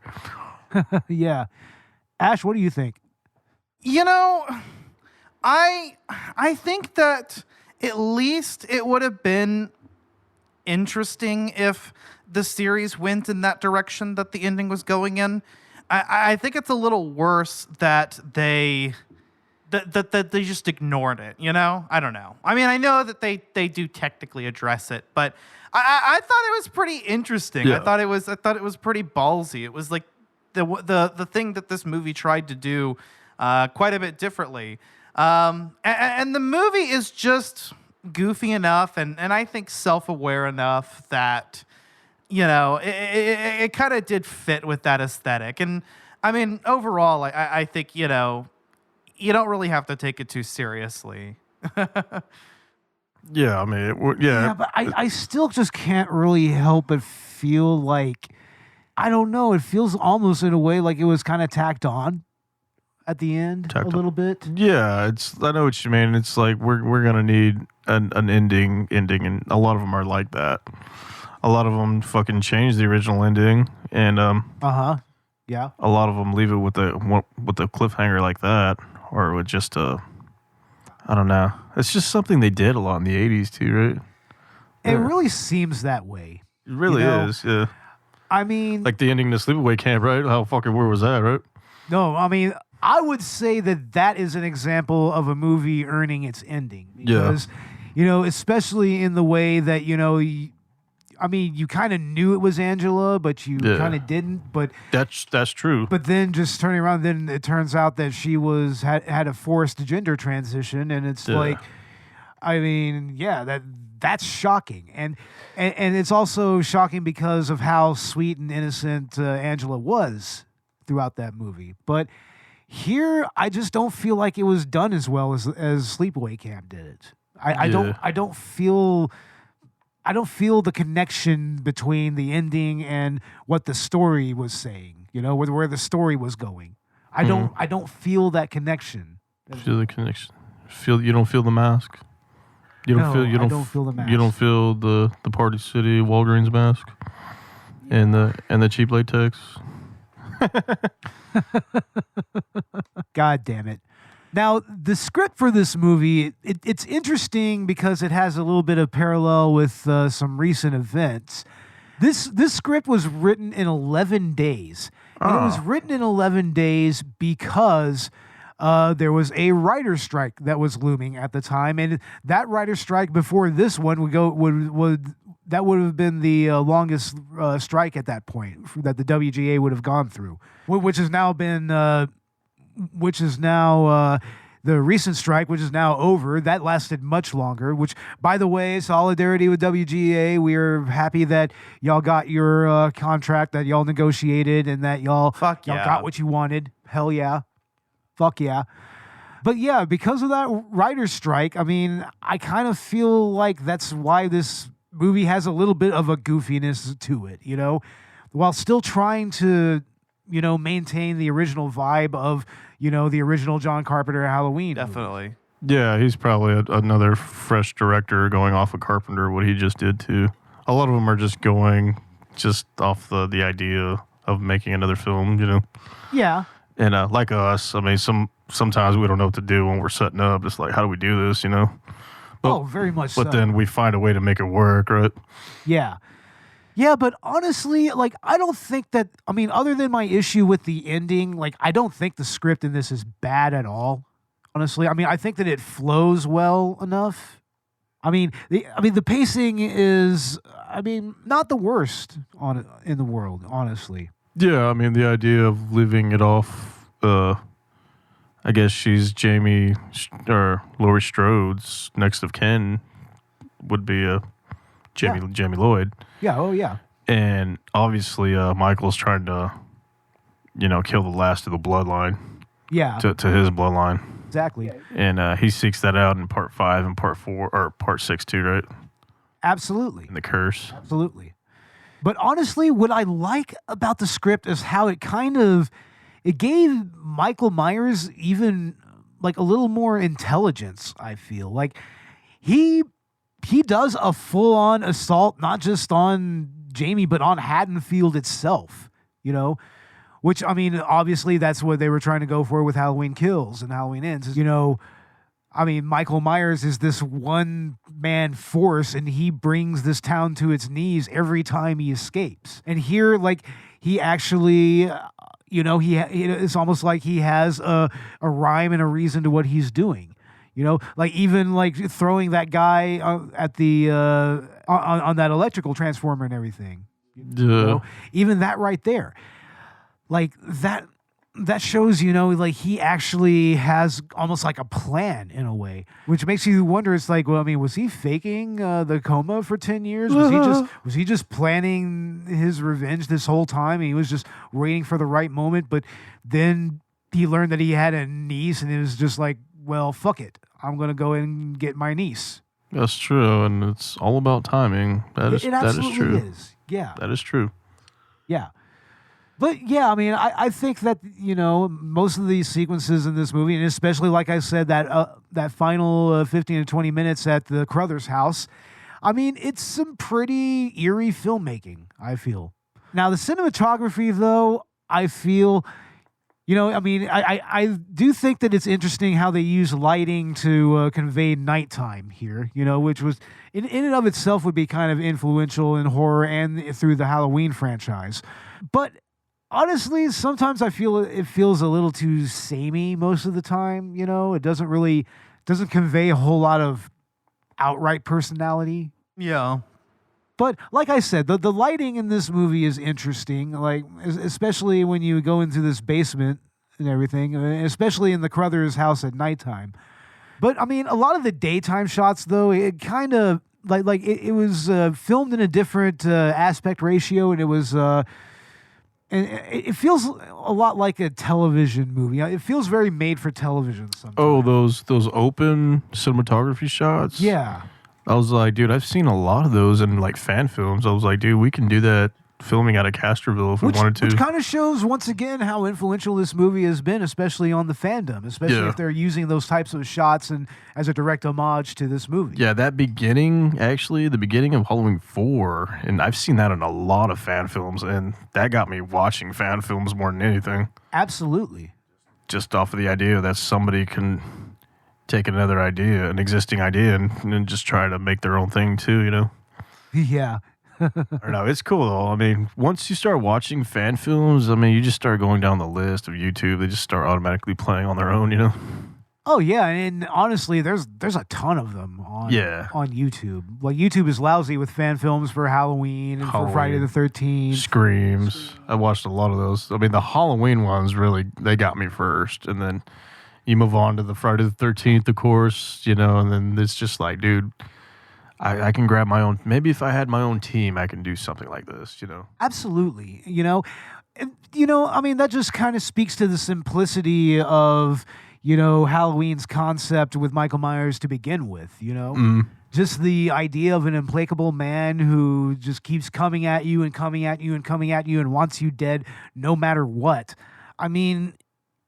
Yeah. Ash, what do you think? I think that at least it would have been interesting if the series went in that direction that the ending was going in. I think it's a little worse that they just ignored it. I don't know. I mean, I know that they do technically address it, but I thought it was pretty interesting. Yeah. I thought it was pretty ballsy. It was the thing that this movie tried to do quite a bit differently. And the movie is just goofy enough and I think self-aware enough that, it kind of did fit with that aesthetic. And I mean, overall, I think, you don't really have to take it too seriously. Yeah, I mean, Yeah, but I still just can't really help but feel like, I don't know, it feels almost in a way like it was kind of tacked on at the end a little bit. Yeah, I know what you mean. It's we're gonna need an ending, and a lot of them are like that. A lot of them fucking change the original ending, and yeah, a lot of them leave it with the cliffhanger like that, or with just I don't know. It's just something they did a lot in the 80s too, right? It really seems that way. It really is, yeah. I mean, the ending to Sleepaway Camp, right? How fucking weird was that, right? No, I mean, I would say that is an example of a movie earning its ending. Because, especially in the way that, you kind of knew it was Angela, but you kind of didn't. But that's true. But then just turning around, then it turns out that she had a forced gender transition, and it's that's shocking, and it's also shocking because of how sweet and innocent Angela was throughout that movie. But here, I just don't feel like it was done as well as Sleepaway Camp did it. I don't feel the connection between the ending and what the story was saying. Where the story was going. I don't feel that connection. Feel the connection. You don't feel the mask. I don't feel the mask. You don't feel the Party City Walgreens mask, and the cheap latex. God damn it. Now, the script for this movie, it's interesting because it has a little bit of parallel with some recent events. This script was written in 11 days. And it was written in 11 days because there was a writer's strike that was looming at the time. And that writer's strike before this one that would have been the longest strike at that point that the WGA would have gone through, which has now been, the recent strike, which is now over. That lasted much longer, which, by the way, solidarity with WGA. We are happy that y'all got your contract, that y'all negotiated, and that y'all got what you wanted. Hell yeah. Fuck yeah. But yeah, because of that writer's strike, I mean, I kind of feel like that's why this movie has a little bit of a goofiness to it, while still trying to, maintain the original vibe of, the original John Carpenter Halloween. Definitely. Movie. Yeah, he's probably another fresh director going off of Carpenter, what he just did too. A lot of them are just going off the idea of making another film, Yeah. And like us, I mean, sometimes we don't know what to do when we're setting up. It's like, how do we do this, But, very much so. But then we find a way to make it work, right? Yeah. Yeah, but honestly, I don't think that, other than my issue with the ending, I don't think the script in this is bad at all, honestly. I think that it flows well enough. I mean, the pacing is, not the worst in the world, honestly. Yeah, I mean, the idea of leaving it off, I guess she's or Laurie Strode's next of kin would be Jamie Lloyd. Yeah, oh yeah. And obviously, Michael's trying to, kill the last of the bloodline. Yeah. To his bloodline. Exactly. And he seeks that out in part 5 and part 4, or part 6 too, right? Absolutely. In the curse. Absolutely. But honestly, what I like about the script is how it it gave Michael Myers even like a little more intelligence, I feel. Like he does a full-on assault, not just on Jamie, but on Haddonfield itself, Which, obviously that's what they were trying to go for with Halloween Kills and Halloween Ends. Michael Myers is this one-man force, and he brings this town to its knees every time he escapes. And here, he actually, it's almost like he has a rhyme and a reason to what he's doing. Even throwing that guy at the on that electrical transformer and everything. Even that right there. That shows, he actually has almost like a plan in a way, which makes you wonder. It's like, was he faking the coma for 10 years? Was he just planning his revenge this whole time? And he was just waiting for the right moment, but then he learned that he had a niece, and it was just like, well, fuck it. I'm going to go and get my niece. That's true, and it's all about timing. That is true. Is. Yeah. That is true. Yeah. But yeah, I think that, most of these sequences in this movie, and especially, like I said, that final 15 to 20 minutes at the Crothers house, it's some pretty eerie filmmaking, I feel. Now, the cinematography, though, I feel, I do think that it's interesting how they use lighting to convey nighttime here, which was, in and of itself, would be kind of influential in horror and through the Halloween franchise. But honestly, sometimes I feel it feels a little too samey most of the time. It doesn't convey a whole lot of outright personality. Yeah. But like I said, the lighting in this movie is interesting, especially when you go into this basement and everything, especially in the Crothers house at nighttime. But a lot of the daytime shots, though, it kind of it was filmed in a different aspect ratio, and it was. And it feels a lot like a television movie. It feels very made for television sometimes. Oh, those open cinematography shots? Yeah. I was like, dude, I've seen a lot of those in fan films. I was like, dude, we can do that filming out of Castroville if we wanted to. Which kind of shows, once again, how influential this movie has been, especially on the fandom, especially if they're using those types of shots and as a direct homage to this movie. Yeah, the beginning of Halloween 4, and I've seen that in a lot of fan films, and that got me watching fan films more than anything. Absolutely. Just off of the idea that somebody can take another idea, an existing idea, and just try to make their own thing too, Yeah. I don't know. It's cool though. Once you start watching fan films, you just start going down the list of YouTube. They just start automatically playing on their own, Oh yeah, and honestly, there's a ton of them on YouTube. YouTube is lousy with fan films for Halloween and for Friday the 13th. Screams. I watched a lot of those. The Halloween ones really, they got me first, and then you move on to the Friday the 13th, of course, and then it's just like, dude, I can grab my own. Maybe if I had my own team, I can do something like this, Absolutely. That just kind of speaks to the simplicity of, Halloween's concept with Michael Myers to begin with, Just the idea of an implacable man who just keeps coming at you and coming at you and coming at you and wants you dead no matter what.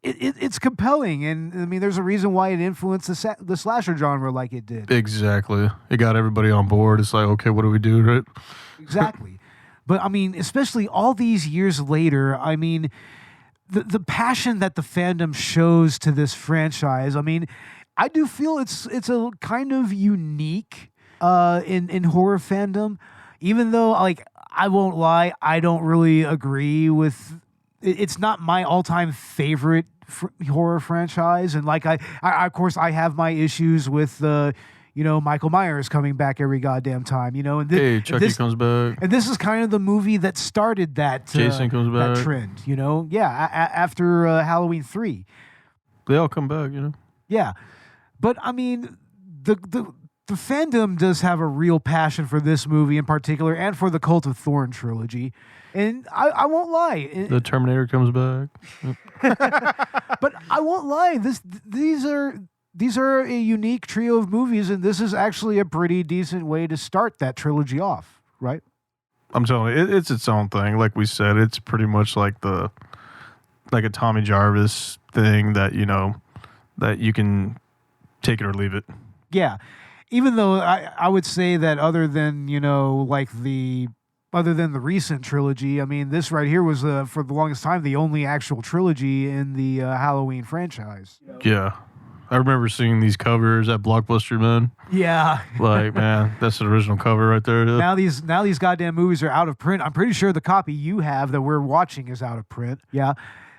It's compelling, and there's a reason why it influenced the slasher genre like it did. Exactly. It got everybody on board. It's like, okay, what do we do, right? Exactly. But especially all these years later, the passion that the fandom shows to this franchise, I do feel it's a kind of unique in horror fandom, even though I won't lie, I don't really agree with. It's not my all-time favorite horror franchise, and I of course I have my issues with Michael Myers coming back every goddamn time, and Hey, Chucky comes back. and this is kind of the movie that started that Jason comes that back. trend, after Halloween 3. They all come back, Yeah. But I mean, the fandom does have a real passion for this movie in particular and for the Cult of Thorn trilogy. And I won't lie. The Terminator comes back. But I won't lie. These are a unique trio of movies, and this is actually a pretty decent way to start that trilogy off, right? I'm telling you, it's its own thing. Like we said, it's pretty much like a Tommy Jarvis thing that that you can take it or leave it. Yeah. Even though I would say that other than the recent trilogy, I mean, this right here was for the longest time the only actual trilogy in the Halloween franchise. Yeah. I remember seeing these covers at Blockbuster, man. Yeah. Like, man, that's the original cover right there. Dude. Now these goddamn movies are out of print. I'm pretty sure the copy you have that we're watching is out of print. Yeah.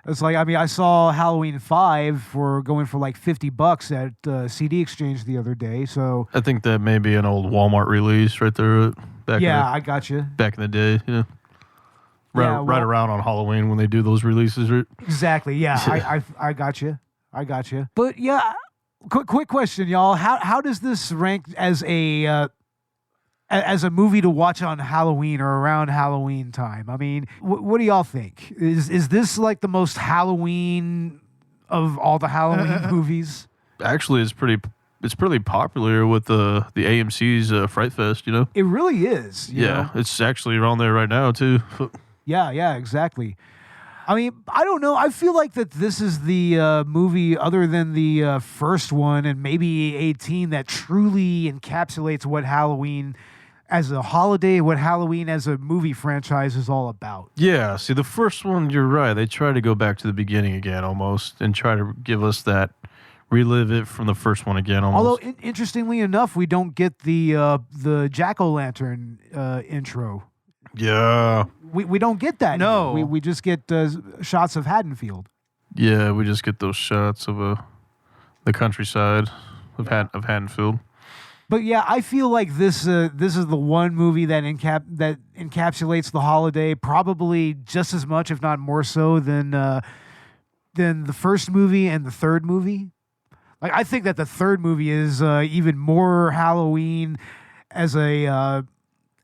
It's like, I mean, I saw Halloween 5 going for like $50 at CD Exchange the other day. So I think that may be an old Walmart release right there. I got you. Back in the day, right around on Halloween when they do those releases. Right? Exactly. Yeah, I got you. But yeah, quick question, y'all. How does this rank as a movie to watch on Halloween or around Halloween time? I mean, what do y'all think? Is this like the most Halloween of all the Halloween movies? Actually, it's pretty popular with the AMC's Fright Fest. It really is. You know? It's actually around there right now too. Yeah, exactly. I mean, I don't know. I feel like that this is the movie, other than the first one and maybe 18, that truly encapsulates what Halloween as a holiday, what Halloween as a movie franchise is all about. Yeah, see, the first one, you're right. They try to go back to the beginning again almost and try to give us that, relive it from the first one again almost. Although, interestingly enough, we don't get the jack-o'-lantern intro. Yeah. We don't get that. No. We just get shots of Haddonfield. Yeah, we just get those shots of the countryside of Haddonfield. But yeah, I feel like this is the one movie that encapsulates the holiday probably just as much, if not more so, than the first movie and the third movie. Like, I think that the third movie is even more Halloween as a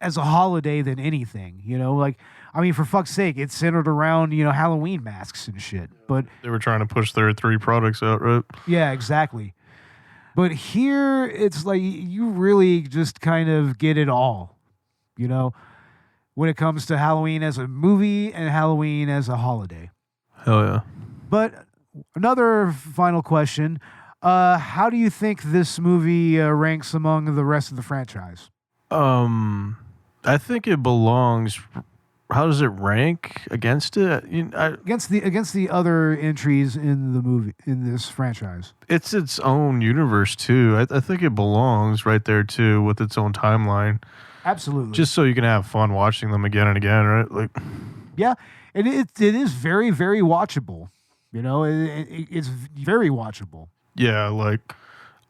holiday than anything. Like, I mean, for fuck's sake, it's centered around Halloween masks and shit. But they were trying to push their 3 products out, right? Yeah, exactly. But here, it's like you really just kind of get it all, when it comes to Halloween as a movie and Halloween as a holiday. Hell yeah. But another final question. How do you think this movie ranks among the rest of the franchise? I think it belongs... How does it rank against it? Against the other entries in the movie, in this franchise. It's its own universe too. I think it belongs right there too with its own timeline. Absolutely. Just so you can have fun watching them again and again, right? Like, yeah, and it is very, very watchable. It's very watchable. Yeah, like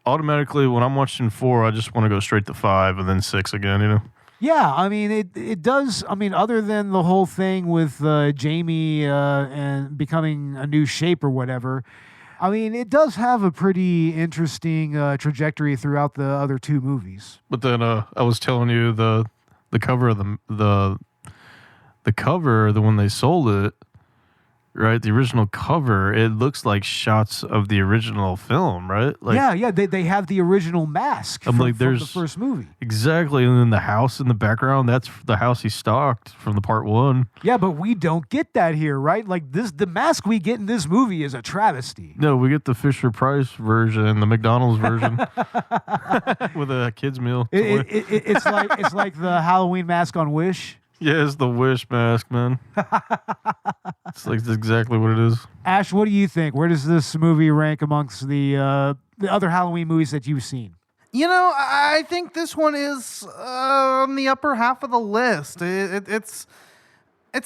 automatically when I'm watching 4, I just want to go straight to 5 and then 6 again. Yeah, I mean, it does. I mean, other than the whole thing with Jamie and becoming a new shape or whatever, I mean, it does have a pretty interesting trajectory throughout the other 2 movies. But then I was telling you the cover of the cover, the when they sold it, right? The original cover, it looks like shots of the original film, right? Like, yeah, they have the original mask from the first movie. Exactly, and then the house in the background, that's the house he stalked from the part 1. Yeah, but we don't get that here, right? Like, the mask we get in this movie is a travesty. No, we get the Fisher-Price version, the McDonald's version, with a kid's meal. It's like the Halloween mask on Wish. Yeah, it's the Wish mask, man. It's like that's exactly what it is. Ash, what do you think? Where does this movie rank amongst the other Halloween movies that you've seen? I think this one is on the upper half of the list. It's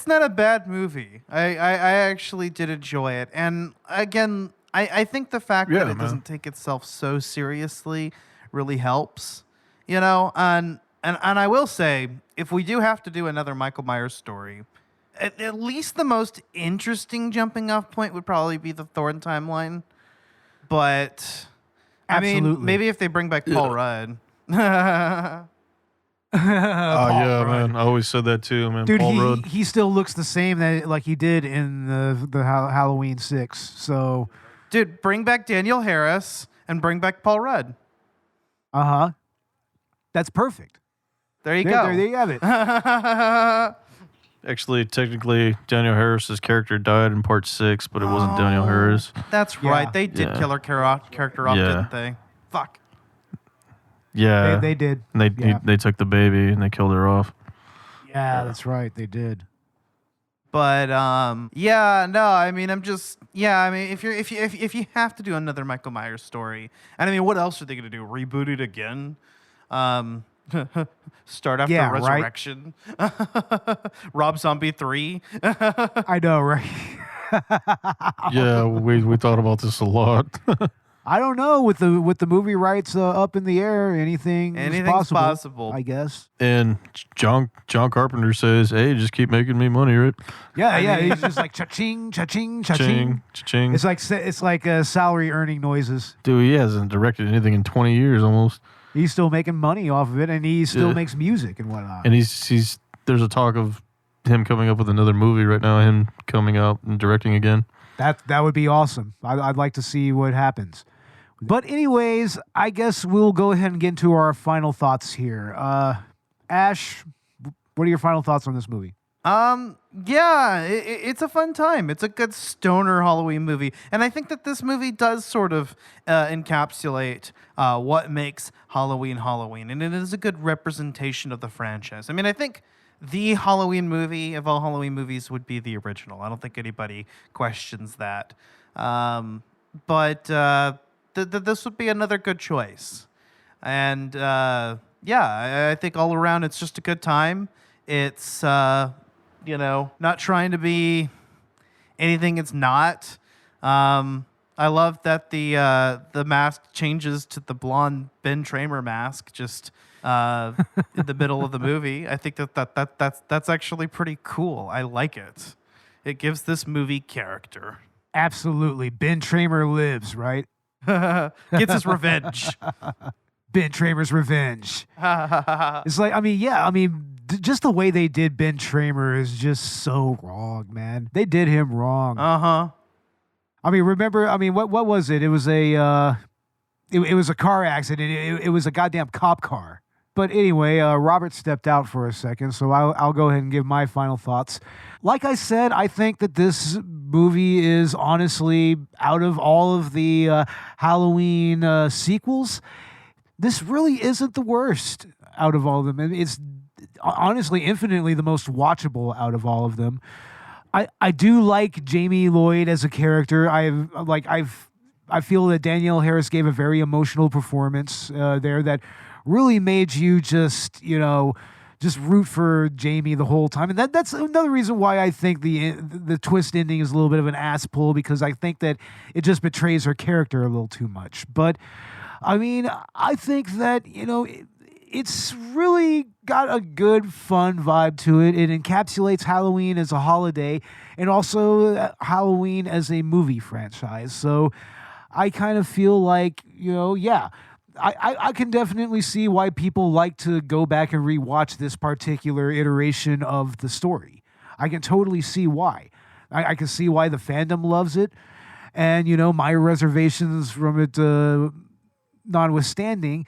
not a bad movie. I actually did enjoy it. And again, I think the fact that it doesn't take itself so seriously really helps, you know. And I will say, if we do have to do another Michael Myers story, at least the most interesting jumping off point would probably be the Thorne timeline. But I mean, maybe if they bring back Paul Rudd. Man, I always said that too, man. Dude, Paul Rudd. he still looks the same like he did in the Halloween 6. So, dude, bring back Daniel Harris and bring back Paul Rudd. That's perfect. There you go. There you have it. Actually, technically, Daniel Harris's character died in part 6, but it wasn't Daniel Harris. That's right. They did kill her character off, didn't they? Fuck. Yeah, they did. They took the baby and they killed her off. Yeah, that's right. They did. But no. I mean, if you have to do another Michael Myers story, and I mean, what else are they going to do? Reboot it again? Start after Resurrection? Right? Rob Zombie 3? I know, right? Yeah, we thought about this a lot. I don't know, with the movie rights up in the air, anything's possible, I guess. And John Carpenter says, "Hey, just keep making me money, right?" Yeah. He's just like cha-ching, cha-ching, cha-ching, cha-ching. It's like salary earning noises. Dude, he hasn't directed anything in 20 years almost. He's still making money off of it, and he still makes music and whatnot. And he's there's a talk of him coming up with another movie right now, him coming out and directing again. That would be awesome. I'd like to see what happens. But anyways, I guess we'll go ahead and get into our final thoughts here. Ash, what are your final thoughts on this movie? It's a fun time. It's a good stoner Halloween movie. And I think that this movie does sort of encapsulate what makes Halloween Halloween. And it is a good representation of the franchise. I mean, I think the Halloween movie of all Halloween movies would be the original. I don't think anybody questions that. But this would be another good choice. And I think all around it's just a good time. It's not trying to be anything it's not. I love that the mask changes to the blonde Ben Tramer mask just in the middle of the movie. I think that's actually pretty cool. I like it. It gives this movie character. Absolutely. Ben Tramer lives, right? Gets his revenge. Ben Tramer's revenge. It's like, just the way they did Ben Tramer is just so wrong, man. They did him wrong. Remember, what was it? It was it was a car accident. It was a goddamn cop car. But anyway, Robert stepped out for a second, so I'll go ahead and give my final thoughts. Like I said, I think that this movie is honestly, out of all of the Halloween sequels, this really isn't the worst out of all of them. It's honestly infinitely the most watchable out of all of them. I do like Jamie Lloyd as a character. I feel that Danielle Harris gave a very emotional performance there that really made you just root for Jamie the whole time. And that's another reason why I think the twist ending is a little bit of an ass pull, because I think that it just betrays her character a little too much. But I think that, it's really got a good, fun vibe to it. It encapsulates Halloween as a holiday and also Halloween as a movie franchise. So I kind of feel like, I can definitely see why people like to go back and rewatch this particular iteration of the story. I can totally see why. I can see why the fandom loves it. And, my reservations from it notwithstanding,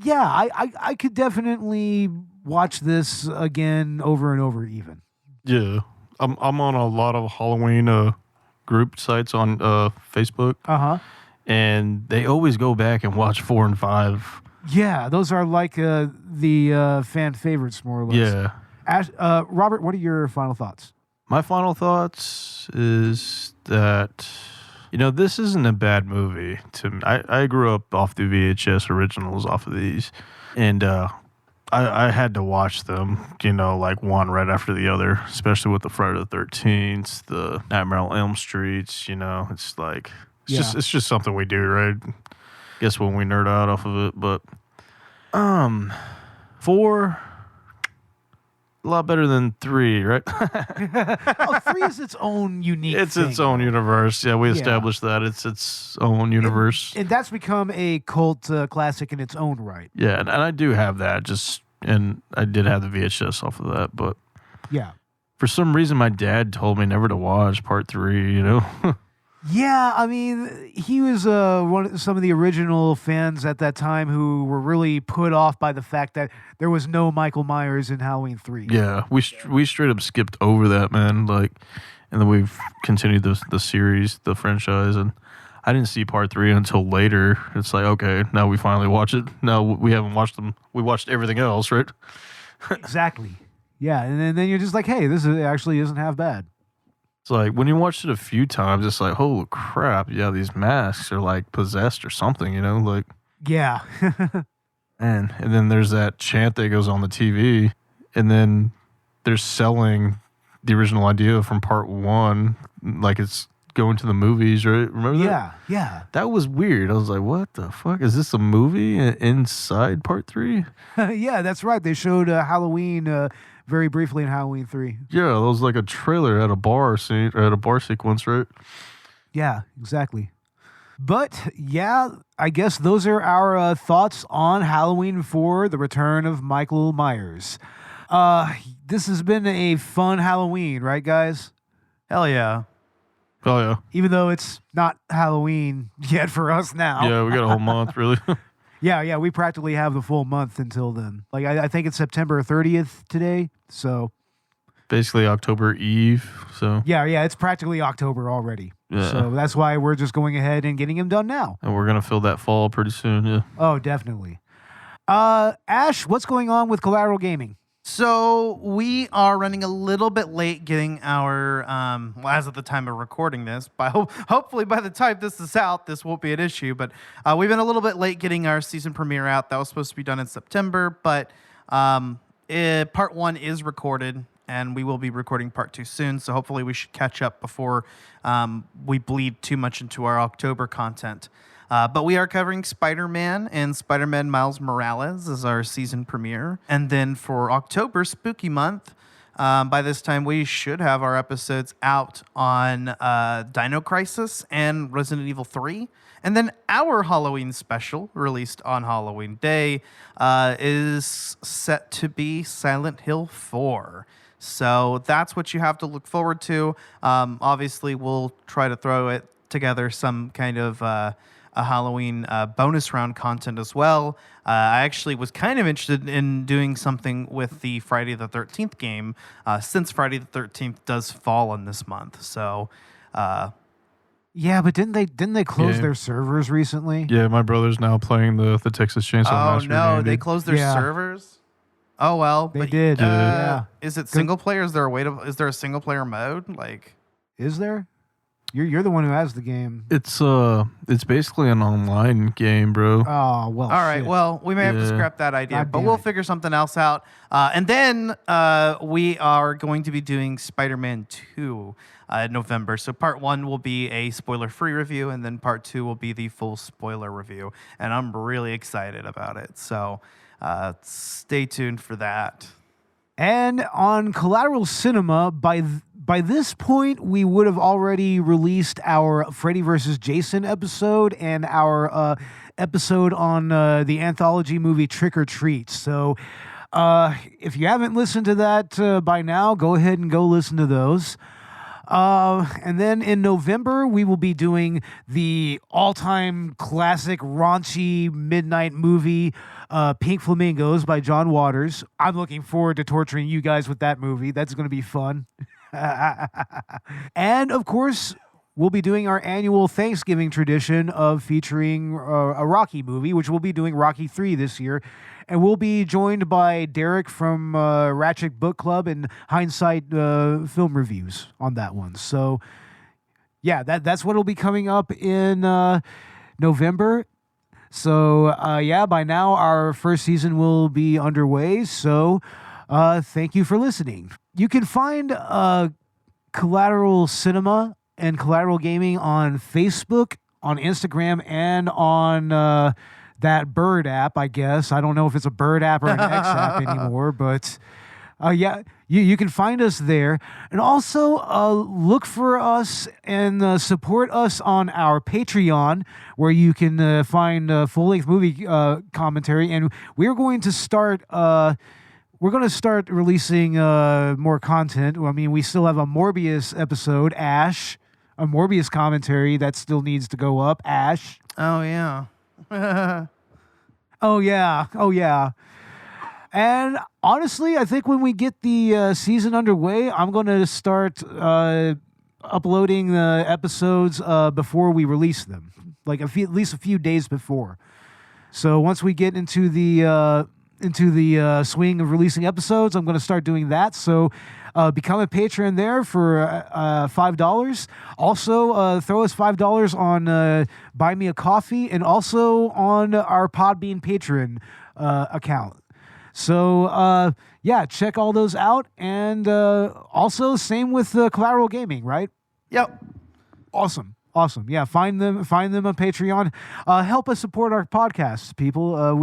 I could definitely watch this again over and over even. Yeah. I'm on a lot of Halloween group sites on Facebook. Uh-huh. And they always go back and watch 4 and 5. Yeah, those are like the fan favorites, more or less. Yeah. Ash, Robert, what are your final thoughts? My final thoughts is that, this isn't a bad movie to me. I grew up off the VHS originals off of these. And I had to watch them, like one right after the other, especially with the Friday the 13th, the Nightmare on Elm Streets, it's like... It's just something we do, right? Guess when we nerd out off of it, but 4, a lot better than 3, right? Oh, 3 is its own unique It's thing. its own universe. Yeah, we established that. It's its own universe. And that's become a cult classic in its own right. Yeah, and I do have that. And I did have the VHS off of that, but Yeah. for some reason, my dad told me never to watch part 3. You know. Yeah, I mean, he was some of the original fans at that time who were really put off by the fact that there was no Michael Myers in Halloween 3. Yeah, we straight up skipped over that, man. Like, and then we've continued the series, the franchise, and I didn't see part 3 until later. It's like, okay, now we finally watch it. No, we haven't watched them. We watched everything else, right? Exactly. Yeah, and then you're just like, hey, actually isn't half bad. It's like when you watch it a few times, it's like, holy crap, yeah, these masks are like possessed or something, you know, like. Yeah. And then there's that chant that goes on the TV, and then they're selling the original idea from part 1, like it's going to the movies, right? Remember that? Yeah. That was weird. I was like, what the fuck? Is this a movie inside part 3? Yeah, that's right. They showed Halloween very briefly in Halloween 3. Yeah, that was like a trailer at a bar scene, or at a bar sequence, right? Yeah, exactly. But yeah, I guess those are our thoughts on Halloween 4, The Return of Michael Myers. This has been a fun Halloween, right, guys? Hell yeah. Oh, yeah. Even though it's not Halloween yet for us now. Yeah, we got a whole month, really. Yeah, we practically have the full month until then. Like, I think it's September 30th today, so... Basically October Eve, so... Yeah, it's practically October already. Yeah. So that's why we're just going ahead and getting him done now. And we're going to feel that fall pretty soon, yeah. Oh, definitely. Ash, what's going on with Collateral Gaming? So we are running a little bit late getting our, as of the time of recording this, hopefully by the time this is out, this won't be an issue, but we've been a little bit late getting our season premiere out. That was supposed to be done in September, but part 1 is recorded, and we will be recording part 2 soon, so hopefully we should catch up before we bleed too much into our October content. But we are covering Spider-Man, and Spider-Man Miles Morales is our season premiere. And then for October, Spooky Month, by this time we should have our episodes out on Dino Crisis and Resident Evil 3. And then our Halloween special, released on Halloween Day, is set to be Silent Hill 4. So that's what you have to look forward to. Obviously, we'll try to throw it together some kind of... a Halloween bonus round content as well. I actually was kind of interested in doing something with the Friday the 13th game, since Friday the 13th does fall in this month. So, yeah, but didn't they close Yeah. their servers recently? Yeah, my brother's now playing the Texas Chainsaw Massacre game, they dude. closed their Yeah. servers. Oh well, They but, did. Yeah. Is it single player? Is there a single player mode? Like, Is there? You're the one who has the game. It's basically an online game, bro. Oh, well. all right, shit. well, we may have to Yeah. scrap that idea, God but damn we'll it. figure something else out. And then we are going to be doing Spider-Man 2 in November. So part 1 will be a spoiler-free review, and then part 2 will be the full spoiler review. And I'm really excited about it. So stay tuned for that. And on Collateral Cinema, by this point, we would have already released our Freddy vs. Jason episode and our episode on the anthology movie Trick or Treat. So if you haven't listened to that by now, go ahead and go listen to those. And then in November, we will be doing the all-time classic raunchy midnight movie, Pink Flamingos by John Waters. I'm looking forward to torturing you guys with that movie. That's going to be fun. And of course, we'll be doing our annual Thanksgiving tradition of featuring a Rocky movie, which we'll be doing Rocky 3 this year. And we'll be joined by Derek from Ratchet Book Club and Hindsight Film Reviews on that one. So, yeah, that's what will be coming up in November. So, yeah, by now our first season will be underway. So, thank you for listening. You can find Collateral Cinema and Collateral Gaming on Facebook, on Instagram, and on that Bird app, I guess. I don't know if it's a Bird app or an X app anymore, but yeah, you can find us there. And also look for us and support us on our Patreon, where you can find full-length movie commentary. And we're going to start releasing more content. I mean, we still have a Morbius episode, Ash, a Morbius commentary that still needs to go up, Ash. Oh, yeah. Oh, yeah. And honestly, I think when we get the season underway, I'm going to start uploading the episodes before we release them, like at least a few days before. So once we get into the swing of releasing episodes, I'm going to start doing that. So become a patron there for $5. Also, throw us $5 on Buy Me a Coffee and also on our Podbean patron account. So, yeah, check all those out. And also, same with Collateral Gaming, right? Yep. Awesome. Yeah, find them on Patreon. Help us support our podcasts, people.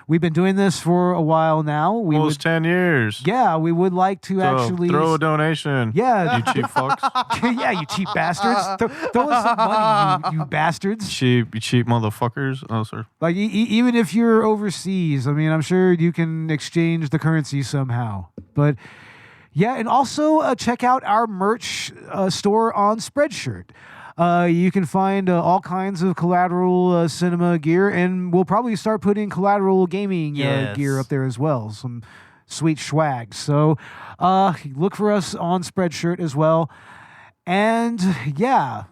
We've been doing this for a while now. Almost 10 years. Yeah, we would like to actually throw a donation. Yeah, You cheap fucks. yeah, you cheap bastards. Throw us some money, you bastards. You cheap motherfuckers. Oh, sorry. Like even if you're overseas, I mean, I'm sure you can exchange the currency somehow. But yeah, and also check out our merch store on Spreadshirt. You can find all kinds of Collateral cinema gear, and we'll probably start putting Collateral gaming gear up there as well. Some sweet swag. So look for us on Spreadshirt as well. And yeah,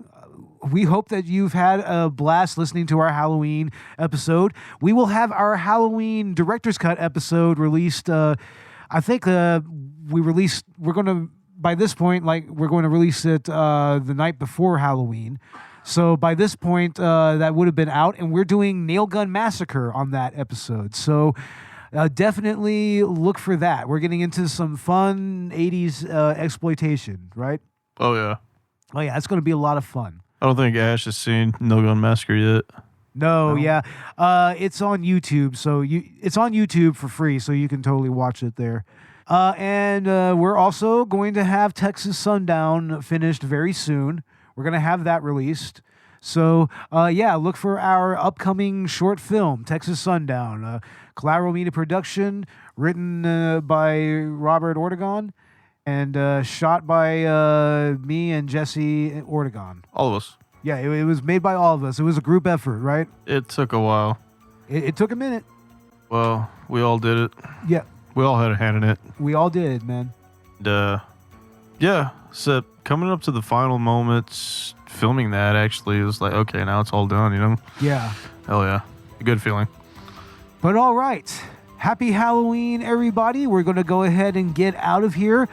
we hope that you've had a blast listening to our Halloween episode. We will have our Halloween Director's Cut episode released. I think by this point, we're going to release it the night before Halloween. So by this point, that would have been out, and we're doing Nail Gun Massacre on that episode. So definitely look for that. We're getting into some fun 80s exploitation, right? Oh, yeah. Oh, yeah, it's going to be a lot of fun. I don't think Ash has seen No Gun Massacre yet. No, yeah. It's on YouTube, so it's on YouTube for free, so you can totally watch it there. And we're also going to have Texas Sundown finished very soon. We're going to have that released. So, yeah, look for our upcoming short film, Texas Sundown. Collateral Media Production, written by Robert Ortegon, and shot by me and Jesse Ortegon. All of us. Yeah, it was made by all of us. It was a group effort, right? It took a while. It took a minute. Well, we all did it. Yeah. We all had a hand in it. We all did, man. And, yeah, so coming up to the final moments, filming that actually is like, okay, now it's all done, you know? Yeah. Hell yeah. A good feeling. But all right. Happy Halloween, everybody. We're going to go ahead and get out of here.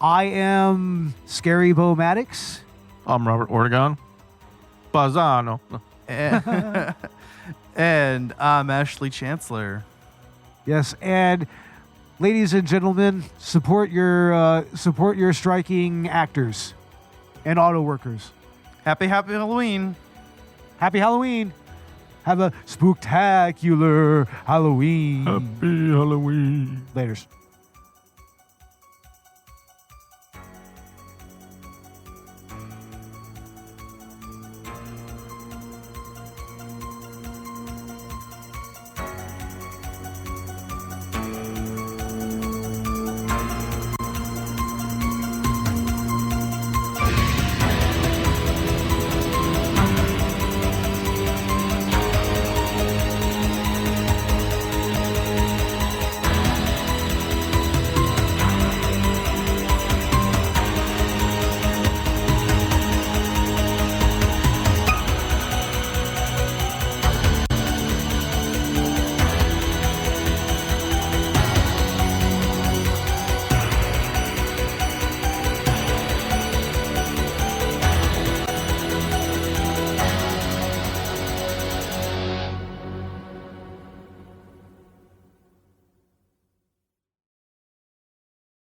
I am Scary Bo Maddox. I'm Robert Ortegon. Bazzano. And I'm Ashley Chancellor. Yes, and ladies and gentlemen, support your striking actors and auto workers. Happy Halloween. Happy Halloween. Have a spooktacular Halloween. Happy Halloween. Laters.